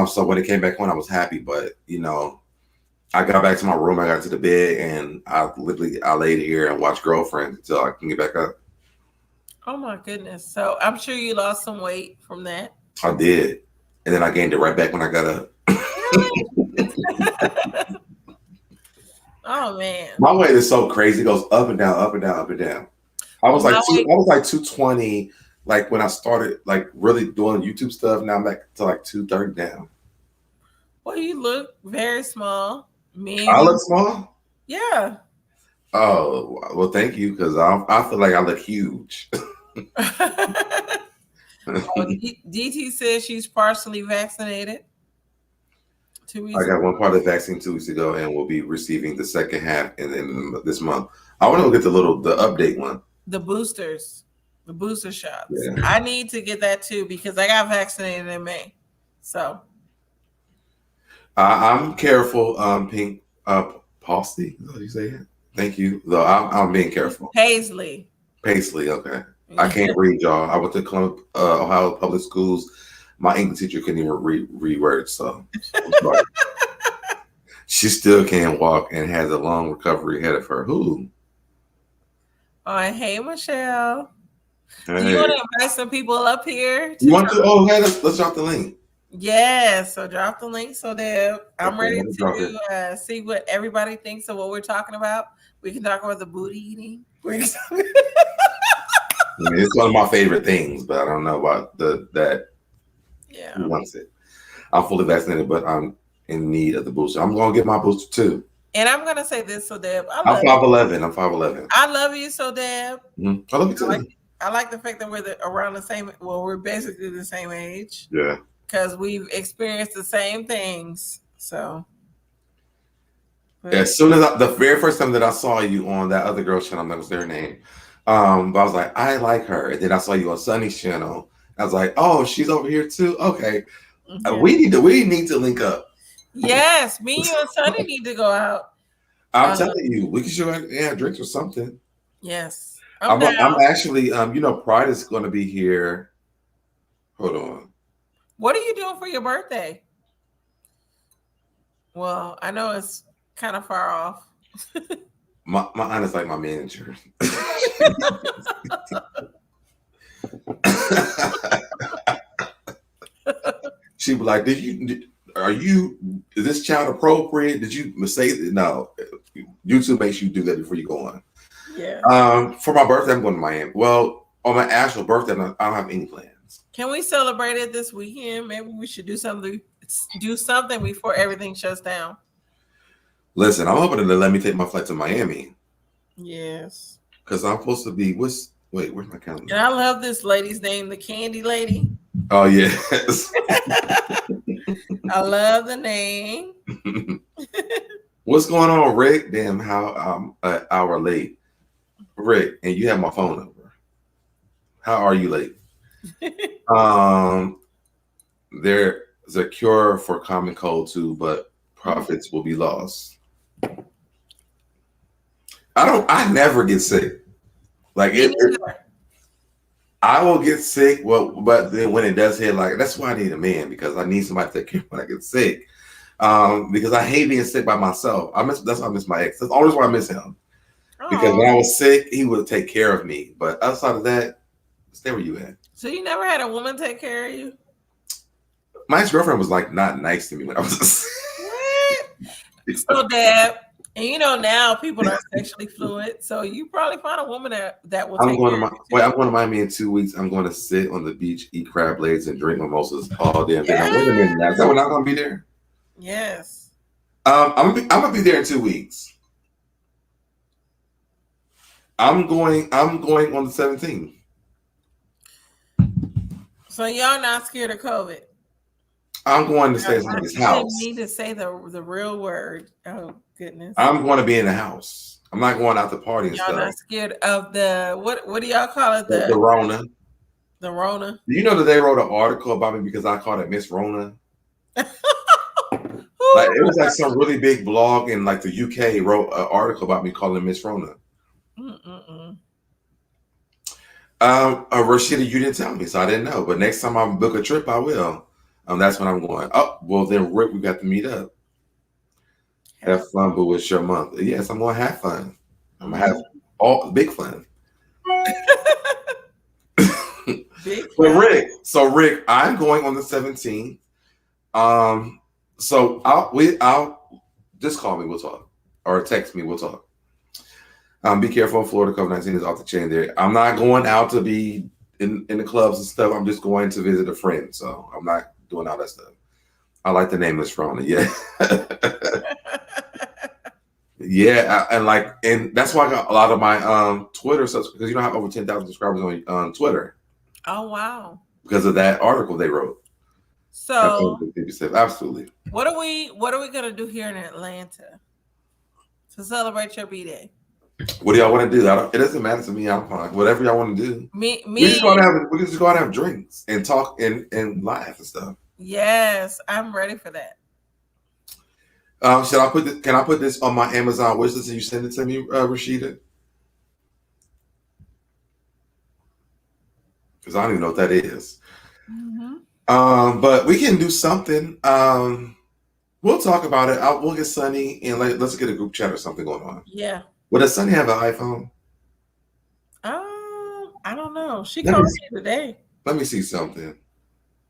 So when it came back on, I was happy, but I got back to my room. I got to the bed, and I laid here and watched Girlfriend until I can get back up. Oh my goodness. So I'm sure you lost some weight from that. I did. And then I gained it right back when I got up. Oh man. My weight is so crazy. It goes up and down, up and down, up and down. I was like 220 like when I started like really doing YouTube stuff. Now I'm back to like 230 down. Well, you look very small. I look small? Yeah. Oh, well, thank you, because I feel like I look huge. DT says she's partially vaccinated. 2 weeks I got ago. one part of the vaccine 2 weeks ago, and we'll be receiving the second half this month. I want to get the update one. The boosters, the booster shots. Yeah. I need to get that too because I got vaccinated in May. So I'm careful. Pink Palsy. Is that how you say it? Thank you. Though I'm being careful. Paisley. Okay. I can't read, y'all. I went to Ohio public schools. My English teacher couldn't even read words, so I'm sorry. She still can't walk and has a long recovery ahead of her. Who? Oh, hey, Michelle. Hey. Do you want to invite some people up here? You want to? Oh, hey, let's drop the link. Yes, so drop the link so that I'm ready to see what everybody thinks of what we're talking about. We can talk about the booty eating. It's one of my favorite things, but I don't know about that. Yeah, who wants it? I'm fully vaccinated, but I'm in need of the booster. I'm gonna get my booster too. And I'm gonna say this, SoDeb. I'm 5'11". I'm 5'11". I love you, SoDeb. Mm-hmm. I love you too. I like the fact that we're around the same. Well, we're basically the same age. Yeah. Because we've experienced the same things. So. As soon as the very first time that I saw you on that other girl's channel, that was their name. But I was like, I like her. And then I saw you on Sunny's channel. I was like, oh, she's over here too. Okay, we need to link up. Yes, me, you, and Sunny need to go out. I'm telling you, we can show drinks or something. Yes, I'm actually, Pride is going to be here. Hold on. What are you doing for your birthday? Well, I know it's kind of far off. My aunt is like my manager. She was like, is this child appropriate? Did you say no? YouTube makes you do that before you go on. Yeah. For my birthday, I'm going to Miami. Well, on my actual birthday, I don't have any plans. Can we celebrate it this weekend? Maybe we should do something before everything shuts down. Listen, I'm hoping to let me take my flight to Miami. Yes. Because I'm supposed to be, where's my calendar? And I love this lady's name, the Candy Lady. Oh, yes. I love the name. What's going on, Rick? Damn, how an hour late. Rick, and you have my phone number. How are you late? There's a cure for common cold too, but profits will be lost. I never get sick. Like I will get sick. Well, but then when it does hit, like that's why I need a man, because I need somebody to take care of when I get sick. Because I hate being sick by myself. That's why I miss my ex. That's the only reason why I miss him. Because when I was sick, he would take care of me. But outside of that, stay where you at. So you never had a woman take care of you? My ex-girlfriend was like not nice to me when I was sick. So Dad, and now people are sexually fluid, so you probably find a woman that will. I'm going to Miami in 2 weeks. I'm going to sit on the beach, eat crab legs, and drink mimosas all day. Wait a minute, now. Is that when I'm going to be there? Yes. I'm gonna be there in 2 weeks. I'm going on the 17th. So y'all not scared of COVID? I'm going to stay in this house. You need to say the real word. Oh goodness. I'm going to be in the house. I'm not going out to party and y'all stuff. Not scared of the what do y'all call it? The Rona. The Rona. Do you know that they wrote an article about me because I called it Miss Rona? Like it was like some really big blog in like the UK wrote an article about me calling Miss Rona. Rashida, you didn't tell me, so I didn't know. But next time I book a trip, I will. That's when I'm going. Oh, well then Rick, we got to meet up. Have fun, but it's your month. Yes, I'm gonna have fun. I'm gonna have big fun. Big fun. Rick, I'm going on the 17th. So I'll just call me, we'll talk. Or text me, we'll talk. Be careful, Florida COVID-19 is off the chain there. I'm not going out to be in the clubs and stuff. I'm just going to visit a friend. So I'm not doing all that stuff. I like the name Miss Rona, yeah. Yeah, and that's why I got a lot of my Twitter stuff because I have over 10,000 subscribers on Twitter Oh wow! because of that article they wrote. So Absolutely. what are we gonna do here in Atlanta to celebrate your B-Day? What do y'all want to do? It doesn't matter to me. I'm fine. Whatever y'all want to do. Me. We just go out and have drinks and talk and laugh and stuff. Yes, I'm ready for that. Should I put this? Can I put this on my Amazon wishlist and you send it to me, Rashida? Because I don't even know what that is. Mm-hmm. But we can do something. We'll talk about it. We'll get Sunny and let's get a group chat or something going on. Yeah. Well, does Sunny have an iPhone? I don't know. She called me today. Let me see something.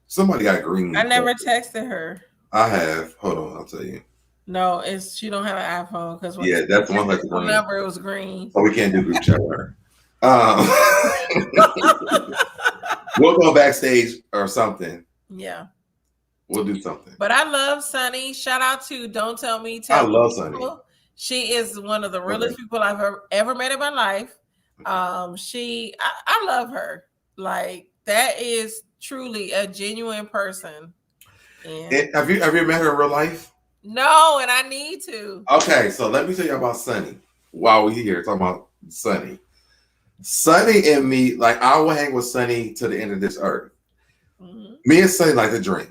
Somebody got green. I never texted her. I have. Hold on, I'll tell you. No, she don't have an iPhone because that's one like the green number. It was green. So we can't do group chat with her. We'll go backstage or something. Yeah. We'll do something. But I love Sunny. Shout out to Don't Tell Me. I love Sunny. She is one of the realest people I've ever met in my life. I love her. Like, that is truly a genuine person. And have you ever met her in real life? No, and I need to. Okay, so let me tell you about Sunny while we're here talking about Sunny. Sunny and me, like, I will hang with Sunny to the end of this earth. Mm-hmm. Me and Sunny like to drink.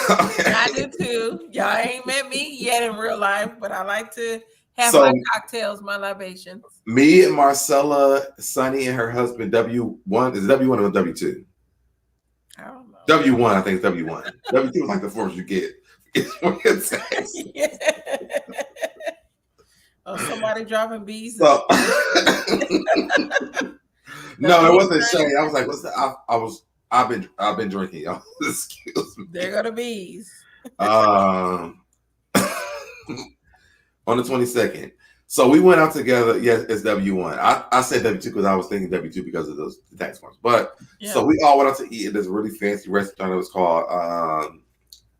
Okay. I do too. Y'all ain't met me yet in real life, but I like to have my cocktails, my libations. Me and Marcella, Sunny and her husband, W1. Is it W1 or W2? I don't know. W1, I think it's W1. W2 is like the forms you get. Yeah. Oh, somebody dropping bees. So, no, it wasn't Shay. I was like, what's that? I've been drinking, y'all. Excuse me. There go the bees. On the 22nd. So we went out together. Yes, it's W1. I said W2 because I was thinking W2 because of those tax forms. But so we all went out to eat at this really fancy restaurant. It was called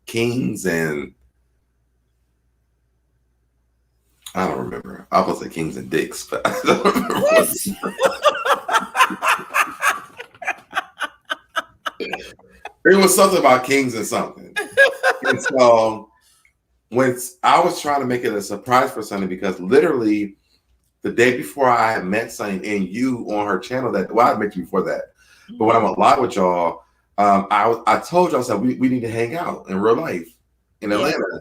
Kings and I don't remember. I was say Kings and Dicks, but I don't remember. It was something about Kings and something. And so when I was trying to make it a surprise for Sunny, because literally the day before I had met Sunny and you on her channel, I met you before that. But when I went live with y'all, I told y'all, I said, we need to hang out in real life in Atlanta. Yeah.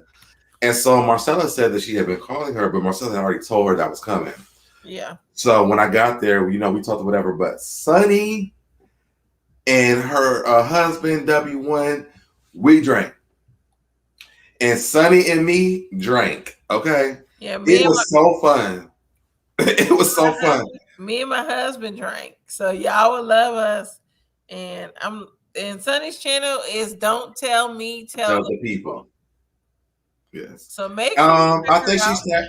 And so Marcella said that she had been calling her, but Marcella had already told her that was coming. Yeah. So when I got there, we talked whatever, but Sunny and her husband, W1, we drank. And Sunny and me drank. Okay. Yeah. It was so fun. It was so fun. Me and my husband drank. So y'all would love us. And Sunny's channel is Don't Tell Me, Tell the People. Yes. So make I think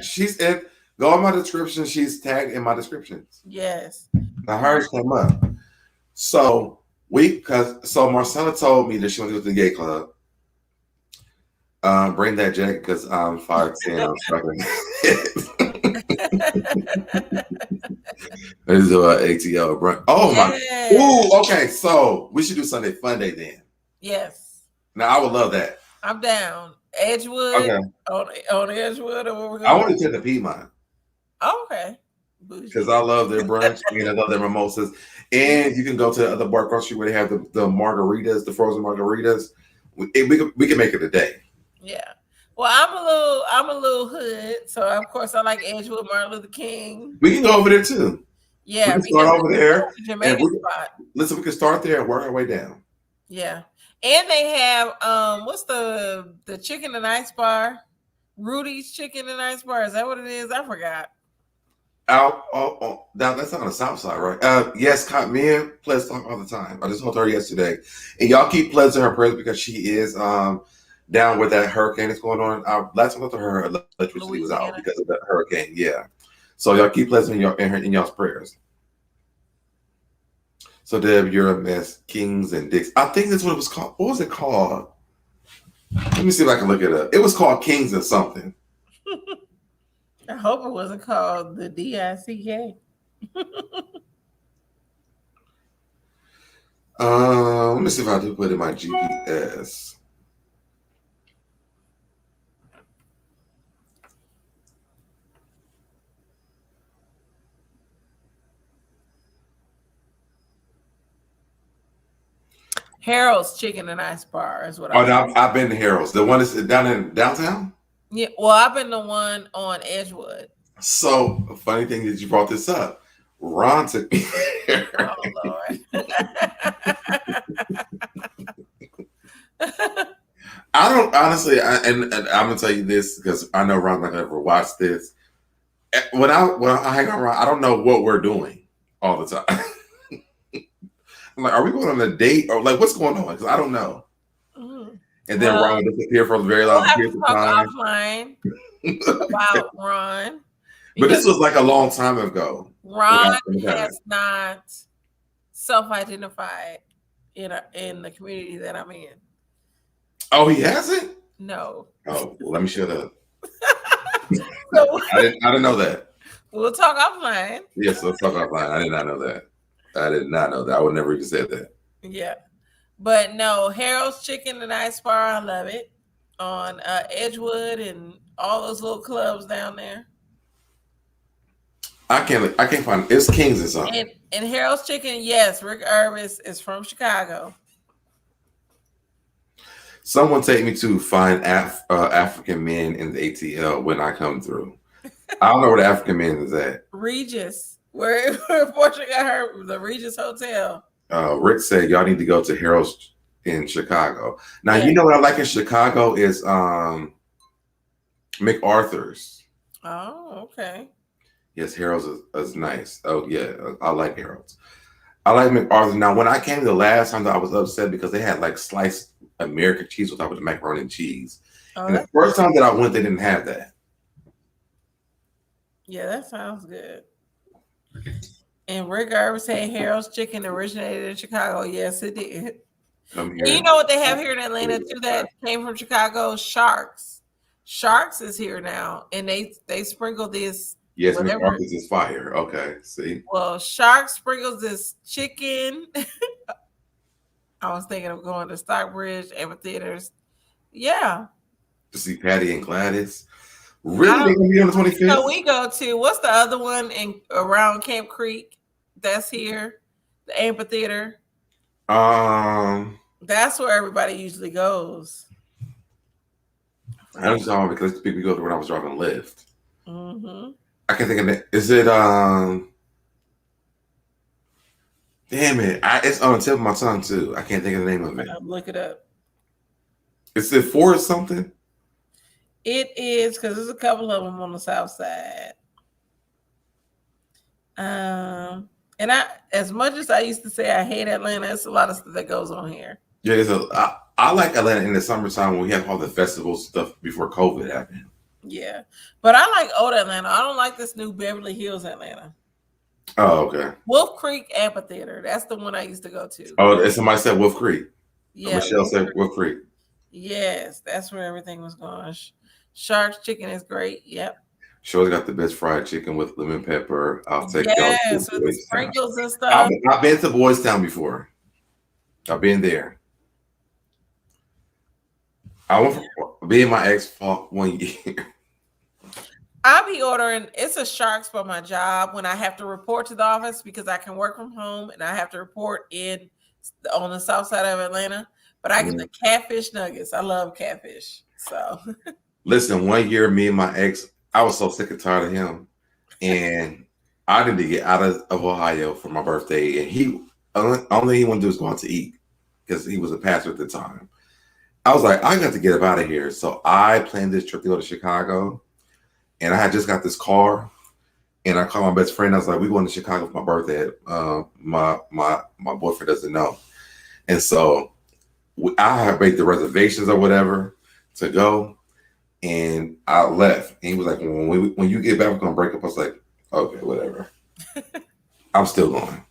she's in. Go in my description. She's tagged in my descriptions. Yes. Now hers came up. So Marcella told me that she went to the gay club. Bring that jacket because I'm 5'10". I'm struggling. This is ATL, bro. Oh my! Ooh, okay. So we should do Sunday Fun Day then. Yes. Now I would love that. I'm down. Edgewood. Okay. On Edgewood, or what we're going? I want to take the Piedmont. Okay. Because I love their brunch and I love their mimosas. And you can go to the other bar across the street where they have the margaritas, the frozen margaritas. We can make it a day. Yeah. Well, I'm a little hood, so of course I like Edgewood, Martin Luther King. We can go over there too. Yeah, we can start over there. We can start there and work our way down. Yeah, and they have what's the chicken and ice bar? Rudy's Chicken and Ice Bar. Is that what it is? I forgot. That's on the south side, right? Yes, me and Ples talk all the time. I just told her yesterday, and y'all keep Ples in her prayers because she is down with that hurricane that's going on. Last time I told her electricity was out because of that hurricane. Yeah, so y'all keep Ples in y'all's prayers. So Deb, you're a mess. Kings and Dicks. I think that's what it was called. What was it called? Let me see if I can look it up. It was called Kings and something. I hope it wasn't called the DICK. Let me see if I do put in my GPS. Harold's Chicken and Ice Bar is what Oh, I. no, I've been to Harold's. The one that's down in downtown. Yeah, well, I've been the one on Edgewood. So, funny thing that you brought this up. Ron took me there. Oh Lord. I don't honestly, and I'm gonna tell you this because I know Ron's not gonna ever watch this. When I hang out Ron, I don't know what we're doing all the time. I'm like, are we going on a date or like what's going on? Because I don't know. And then Ron would disappear for a very long period of time. Offline about Ron. But this was like a long time ago. Ron has not self-identified in the community that I'm in. Oh, he hasn't? No. Oh, well, let me shut up. So, I didn't know that. We'll talk offline. Yes, let's talk offline. I did not know that. I did not know that. I would never even said that. Yeah. But no, Harold's Chicken and Ice Bar, I love it. On Edgewood and all those little clubs down there. I can't find it. It's Kings or something. And Harold's Chicken, yes, Rick Irvis is from Chicago. Someone take me to find African men in the ATL when I come through. I don't know where the African men is at. Regis, where Portia got her, the Regis Hotel. Rick said y'all need to go to Harold's in Chicago. Now, You know what I like in Chicago is MacArthur's. Oh, okay. Yes, Harold's is nice. Oh, yeah, I like Harold's. I like MacArthur's. Now, when I came the last time, I was upset because they had like sliced American cheese on top of the macaroni and cheese. And the first time that I went, they didn't have that. Yeah, that sounds good. And Rick Irvis said Harold's Chicken originated in Chicago. Yes, it did. You know what they have here in Atlanta too that came from Chicago? Sharks. Sharks is here now, and they sprinkle this. Yes, MacArthur's is fire. Okay, see. Well, Sharks sprinkles this chicken. I was thinking of going to Stockbridge amphitheaters. Yeah. To see Patty and Gladys. Really? They're gonna be on the 25th? No, we go to what's the other one around Camp Creek? That's here, the amphitheater. That's where everybody usually goes. I don't know because we go to when I was driving Lyft. Mm-hmm. I can't think of it. Is it damn it! It's on the tip of my tongue too. I can't think of the name of it. Look it up. Is it for something? It is because there's a couple of them on the south side. And as much as I used to say I hate Atlanta, it's a lot of stuff that goes on here. Yeah, I like Atlanta in the summertime when we have all the festival stuff before COVID happened. Yeah, but I like old Atlanta. I don't like this new Beverly Hills Atlanta. Oh, okay. Wolf Creek Amphitheater. That's the one I used to go to. Oh, somebody said Wolf Creek. Yeah, Michelle said Wolf Creek. Yes, that's where everything was going. Shark's Chicken is great. Yep. Shorty got the best fried chicken with lemon pepper. I'll take yes, with the sprinkles and stuff. I've been to Boys Town before. I've been there. I went for being my ex for 1 year. I'll be ordering. It's a Sharks for my job when I have to report to the office because I can work from home and I have to report on the south side of Atlanta. But I get the catfish nuggets. I love catfish. So listen, 1 year, me and my ex, I was so sick and tired of him, and I needed to get out of Ohio for my birthday. And he only he wanted to do was go out to eat because he was a pastor at the time. I was like, I got to get up out of here. So I planned this trip to go to Chicago. And I had just got this car, and I called my best friend. I was like, "We're going to Chicago for my birthday." My boyfriend doesn't know, and so I had made the reservations or whatever to go, and I left. And he was like, "When you get back, we're gonna break up." I was like, "Okay, whatever." I'm still going,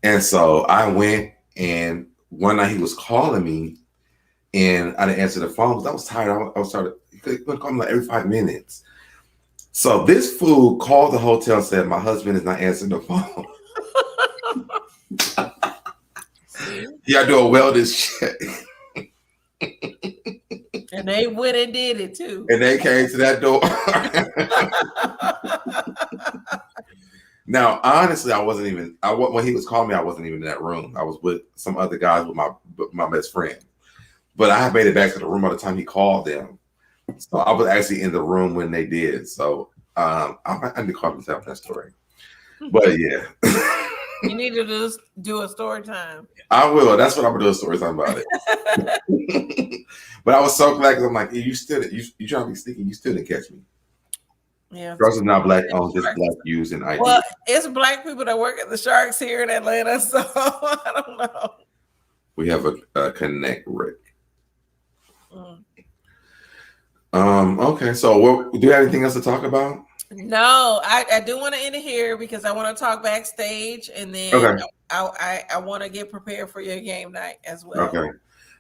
and so I went. And one night he was calling me, and I didn't answer the phone because I was tired. I was tired. He could call me like every 5 minutes. So this fool called the hotel and said, my husband is not answering the phone. See? Yeah, do a wellness check. And they went and did it too. And they came to that door. Now, honestly, I wasn't even. When he was calling me, I wasn't even in that room. I was with some other guys with my best friend. But I had made it back to the room by the time he called them. So I was actually in the room when they did. So I need to call myself that story. But yeah. You need to do a story time. I will. That's what I'm gonna do, a story time about it. But I was so glad because I'm like, you trying to be sneaky, you still didn't catch me. Yeah. Girls are not black owned, just black used and ID. Well, it's black people that work at the Sharks here in Atlanta, so I don't know. We have a connect, Rick. Okay, so do you have anything else to talk about? No, I do want to end it here because I want to talk backstage, and then Okay. I want to get prepared for your game night as well. Okay.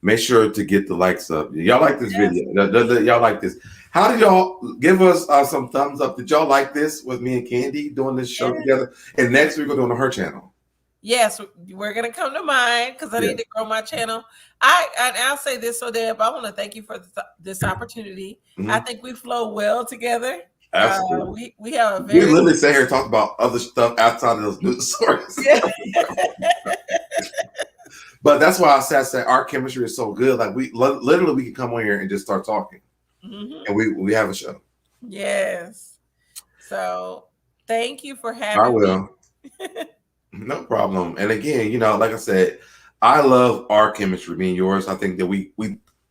Make sure to get the likes up. Y'all like this video? Y'all like this? How did y'all give us some thumbs up? Did y'all like this with me and Candy doing this show together? And next week we're going to her channel. Yes, we're gonna come to mine because I need to grow my channel. I'll say this, SoDeb, I want to thank you for this opportunity. Mm-hmm. I think we flow well together. Absolutely. We have we literally sit here and talk about other stuff outside of those news stories. But that's why I said our chemistry is so good. Like we can come on here and just start talking, and we have a show. Yes. So thank you for having I will. Me. No problem. And again, like I said, I love our chemistry, me and yours. I think that we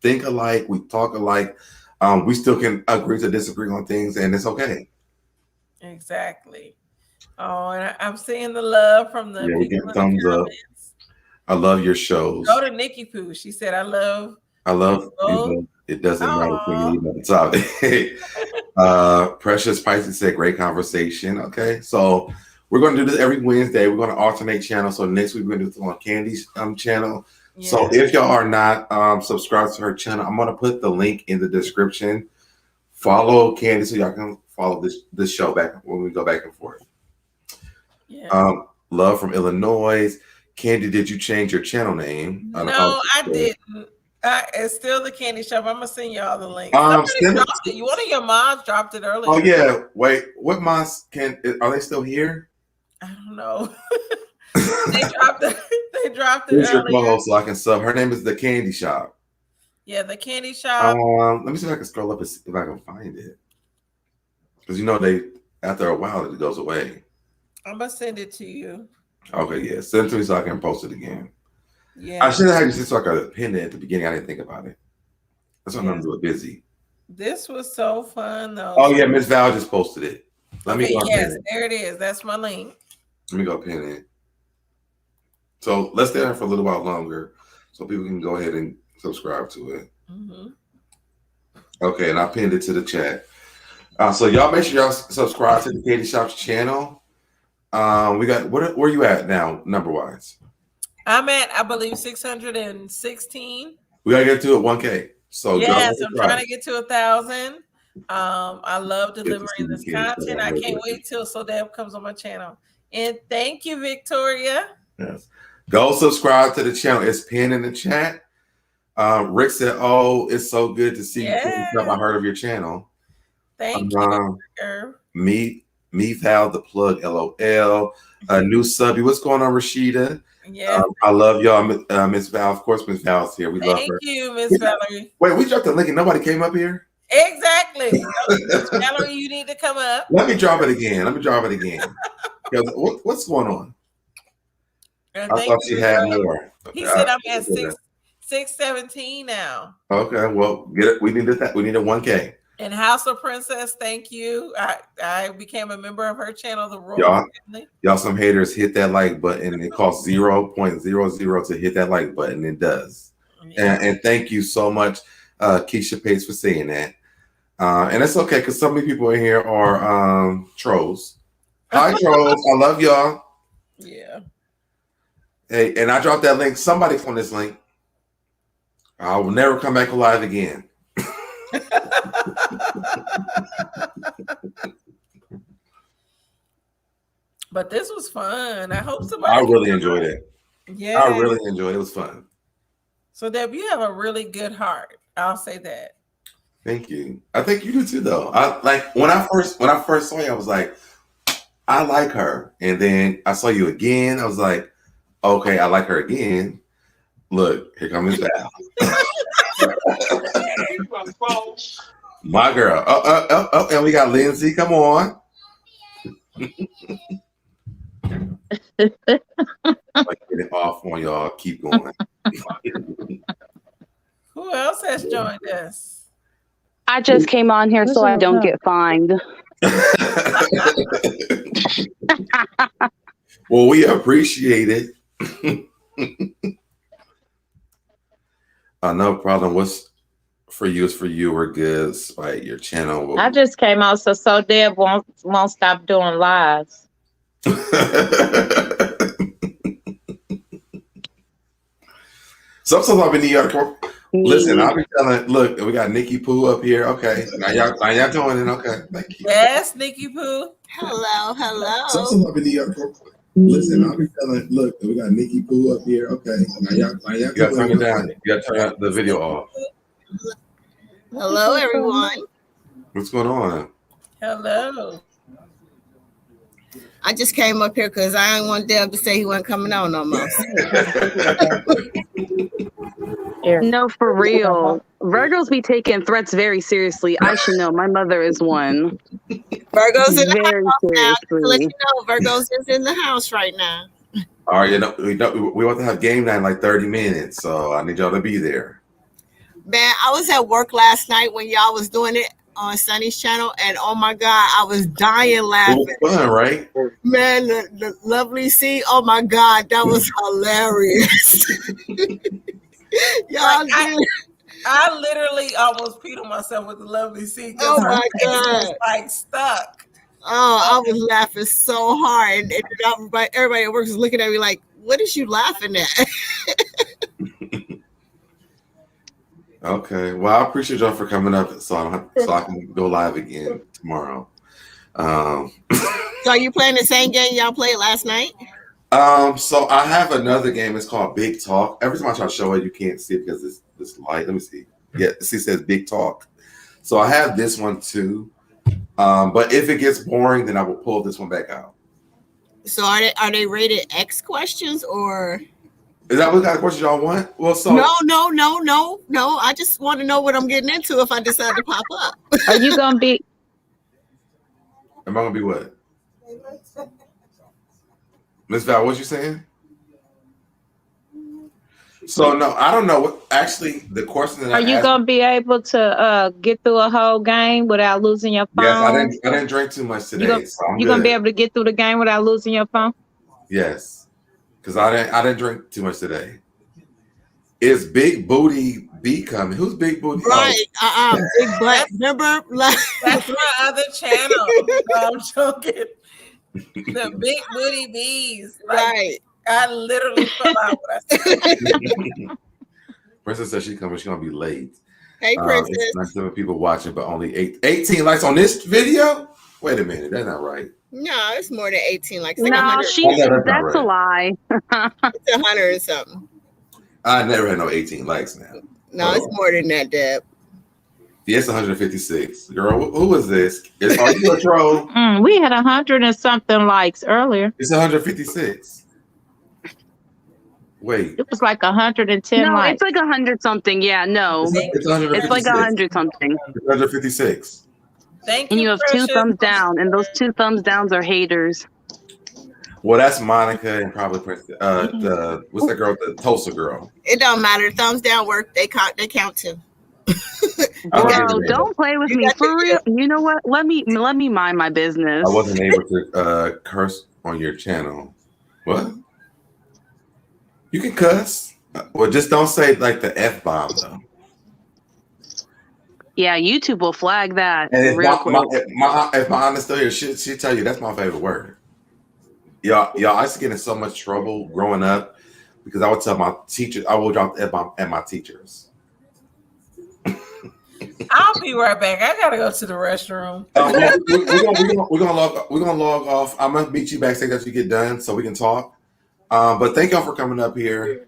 think alike, we talk alike. We still can agree to disagree on things, and it's okay. Exactly. Oh, and I'm seeing the love from the we get thumbs up. I love your shows. Go to Nikki Pooh. She said, I love you. It doesn't matter for me about the topic. Precious Pisces said, great conversation. Okay, so we're going to do this every Wednesday. We're going to alternate channels. So next week we're going to do it on Candy's channel. Yeah. So if y'all are not subscribed to her channel, I'm going to put the link in the description. Follow Candy so y'all can follow this show back when we go back and forth. Yeah. Love from Illinois. Candy, did you change your channel name? No, I didn't. It's still the Candy Shop. I'm gonna send y'all the link. One of your moms dropped it earlier. Oh yeah. Wait, what moms are they still here? I don't know. They dropped it. Who's your co-host so I can sub? Her name is the Candy Shop. Yeah, the Candy Shop. Let me see if I can scroll up and see if I can find it. Because they after a while it goes away. I'm gonna send it to you. Okay, yeah. Send it to me so I can post it again. Yeah. I should have had you so I could pin it at the beginning. I didn't think about it. That's what I'm doing busy. This was so fun though. Oh yeah, Miss Val just posted it. Let me go pin it. There it is. That's my link. Let me go pin it. So let's stay there for a little while longer so people can go ahead and subscribe to it. Mm-hmm. Okay, and I pinned it to the chat. So y'all make sure y'all subscribe to the Candy Shop's channel. We got where you at now, number wise? I'm at, I believe, 616. We gotta get to it 1K. So yes, I'm trying to get to 1,000. I love delivering this content. I can't wait till SoDeb comes on my channel. And thank you, Victoria. Yes. Go subscribe to the channel. It's pinned in the chat. Rick said, "Oh, it's so good to see you. I heard of your channel." Thank you. Me, Val, the plug, LOL. New subby. What's going on, Rashida? Yeah. I love y'all, Miss Val. Of course, Miss Val's here. We love her. Thank you, Miss Valerie. Wait, we dropped the link and nobody came up here? Exactly. Miss Valerie, you need to come up. Let me drop it again. What's going on? I thought she had more. He said I'm at 617 now. Okay, well, get it. We needed that. We needed 1K. And House of Princess, thank you. I became a member of her channel, the Royal Family. Y'all, some haters, hit that like button. It costs 0.00 to hit that like button. It does. Yeah. And thank you so much, Keisha Pace, for saying that. And it's okay because so many people in here are trolls. Hi, trolls. I love y'all. Yeah. Hey, and I dropped that link. Somebody from this link. I will never come back alive again. But this was fun. I hope somebody. I really enjoyed it. Yeah. I really enjoyed it. It was fun. So Deb, you have a really good heart. I'll say that. Thank you. I think you do too, though. I like when I first saw you, I was like, I like her, and then I saw you again. I was like, okay, I like her again. Look, here comes Val. My girl. Oh, and we got Lindsay. Come on. Like, get it off on y'all. Keep going. Who else has joined us? I just came on here so I don't get fined. Well, we appreciate it. No problem. What's for you is for you. We're good. Like your channel. I just came out, so Deb won't stop doing lives. Sometimes I'll be in New York. Listen, I'll be telling. Look, we got Nikki Pooh up here. Okay, now y'all joining. Okay, thank you. Yes, Nikki Pooh. Hello. Sometimes I'll be in New York. Listen, I'll be telling. Look, we got Nikki Pooh up here. Okay, now y'all you gotta turn it down. You gotta turn the video off. Hello, everyone. What's going on? Hello. I just came up here because I didn't want Deb to say he wasn't coming out no more. No, for real. Virgos be taking threats very seriously. I should know. My mother is one. Virgo's in the Very house now. To let seriously. you know, Virgo's is in the house right now. All right, we want to have game night in like 30 minutes, so I need y'all to be there. Man, I was at work last night when y'all was doing it on Sunny's channel, and oh my God, I was dying It laughing. was fun, right? Man, the lovely C, oh my God, that was hilarious. Y'all did. I literally almost peed on myself with the lovely C. Oh my God. God. Like stuck. Oh, I was laughing so hard. And everybody at work was looking at me like, what is you laughing at? Okay. Well, I appreciate y'all for coming up so I can go live again tomorrow. So are you playing the same game y'all played last night? So I have another game. It's called Big Talk. Every time I try to show it, you can't see it because it's this light. Let me see. Yeah, see, it says Big Talk. So I have this one too. But if it gets boring, then I will pull this one back out. So are they rated X questions or? Is that what kind of questions y'all want? Well, so No. I just want to know what I'm getting into if I decide to pop up. Are you gonna be? Am I gonna be what? Miss Val, what you saying? So no, I don't know. What actually the question that Are you gonna be able to get through a whole game without losing your phone? Yes, I didn't drink too much today. You gonna be able to get through the game without losing your phone? Yes, because I didn't drink too much today. Is Big Booty B coming? Who's Big Booty? Right. Big butt. Remember? That's my other channel. No, I'm joking. The Big Booty Bees. Like, Right. I literally fell out what I said. Princess says she's coming. She's gonna be late. Hey, Princess. It's 97 people watching, but only 18 likes on this video. Wait a minute, that's not right. No, it's more than 18. Like No, 100. that's a lie. It's 100 or something. I never had no 18 likes now. No, it's more than that, Deb. Yeah, it's 156. Girl, who is this? Are you a troll? We had 100 and something likes earlier. It's 156. Wait. It was like 110 No, likes. it's like 100 something. Yeah, no. It's 156. It's like 100 something. It's 156. Thank you. And you have Precious. 2 thumbs down, and those 2 thumbs downs are haters. Well, that's Monica and probably what's that girl? The Tulsa girl. It don't matter. Thumbs down work. They count too. Bro, don't play with me for real. You know what? Let me mind my business. I wasn't able to curse on your channel. What? You can cuss. Well, just don't say like the F-bomb though. Yeah, YouTube will flag that And real quick. if my aunt is still here, she'll tell you that's my favorite word. Y'all, I used to get in so much trouble growing up because I would tell my teachers, I would drop the F-bomb at my teachers. I'll be right back. I gotta go to the restroom. We're gonna log off. I'm gonna meet you backstage after you get done so we can talk. But thank y'all for coming up here.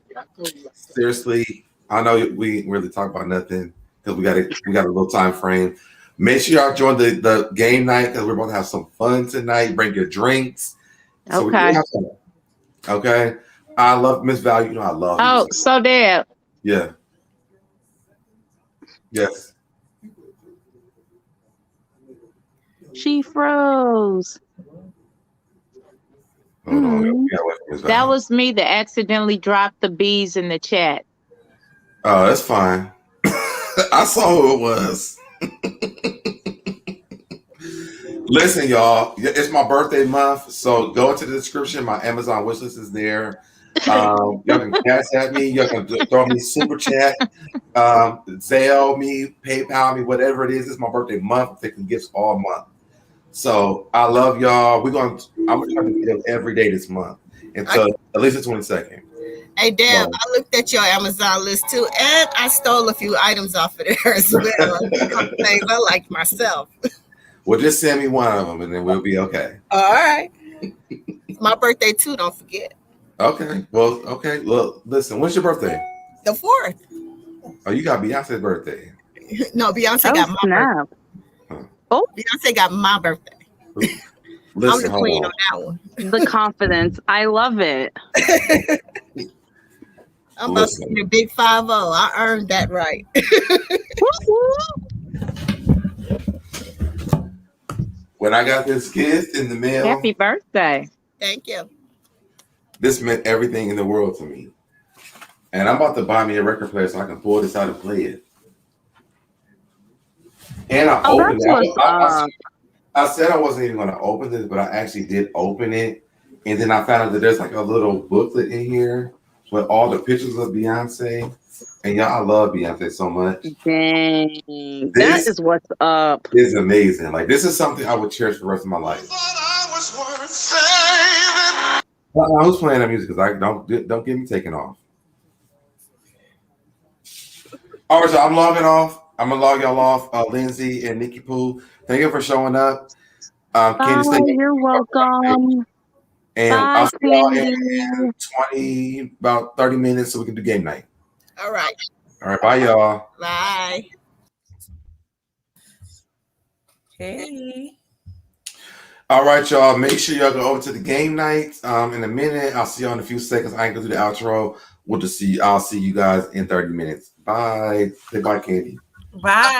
Seriously, I know we really talk about nothing because we got a little time frame. Make sure y'all join the game night because we're about to have some fun tonight. Bring your drinks. So Okay. Okay. I love Miss Val. You know I love Oh, music. so Dad. Yeah. Yes. She froze. Hold on. Mhm. Yeah, wait for Miss Val. That was me that accidentally dropped the bees in the chat. Oh, that's fine. I saw who it was. Listen, y'all, it's my birthday month, so go into the description. My Amazon wishlist is there. Y'all can cash at me. Y'all can throw me super chat, Zelle me, PayPal me, whatever it is. It's my birthday month. I'm taking gifts all month. So I love y'all. I'm gonna try to give every day this month until at least the 22nd. Hey, Deb, I looked at your Amazon list too, and I stole a few items off of there as well. A couple things I liked myself. Well, just send me one of them, and then we'll be okay. All right. It's my birthday too. Don't forget. Okay. Well, okay. Look, listen. When's your birthday? The 4th. Oh, you got Beyonce's birthday. No, Beyonce got my birthday. Oh, Beyonce got my birthday. Listen, I'm the queen on that one. the confidence. I love it. I'm about to be a big 5-0. I earned that right. When I got this gift in the mail, Happy birthday. Thank you. this meant everything in the world to me. And I'm about to buy me a record player so I can pull this out and play it. And I opened it. I said I wasn't even going to open this, but I actually did open it. And then I found out that there's like a little booklet in here with all the pictures of Beyonce. And y'all, I love Beyonce so much. Dang. That is what's up. It's amazing. Like, this is something I would cherish for the rest of my life. Who's playing that music? Because don't get me taken off. All right, so I'm logging off. I'm gonna log y'all off. Lindsay and Nikki Pooh, thank you for showing up. Candy, you're welcome. And Bye, I'll see y'all in about 30 minutes so we can do game night. All right. All right, bye, y'all. Bye. Hey. All right, y'all. Make sure y'all go over to the game night. In a minute, I'll see y'all in a few seconds. I ain't gonna do the outro. I'll see you guys in 30 minutes. Bye. Say bye, Candy. Bye.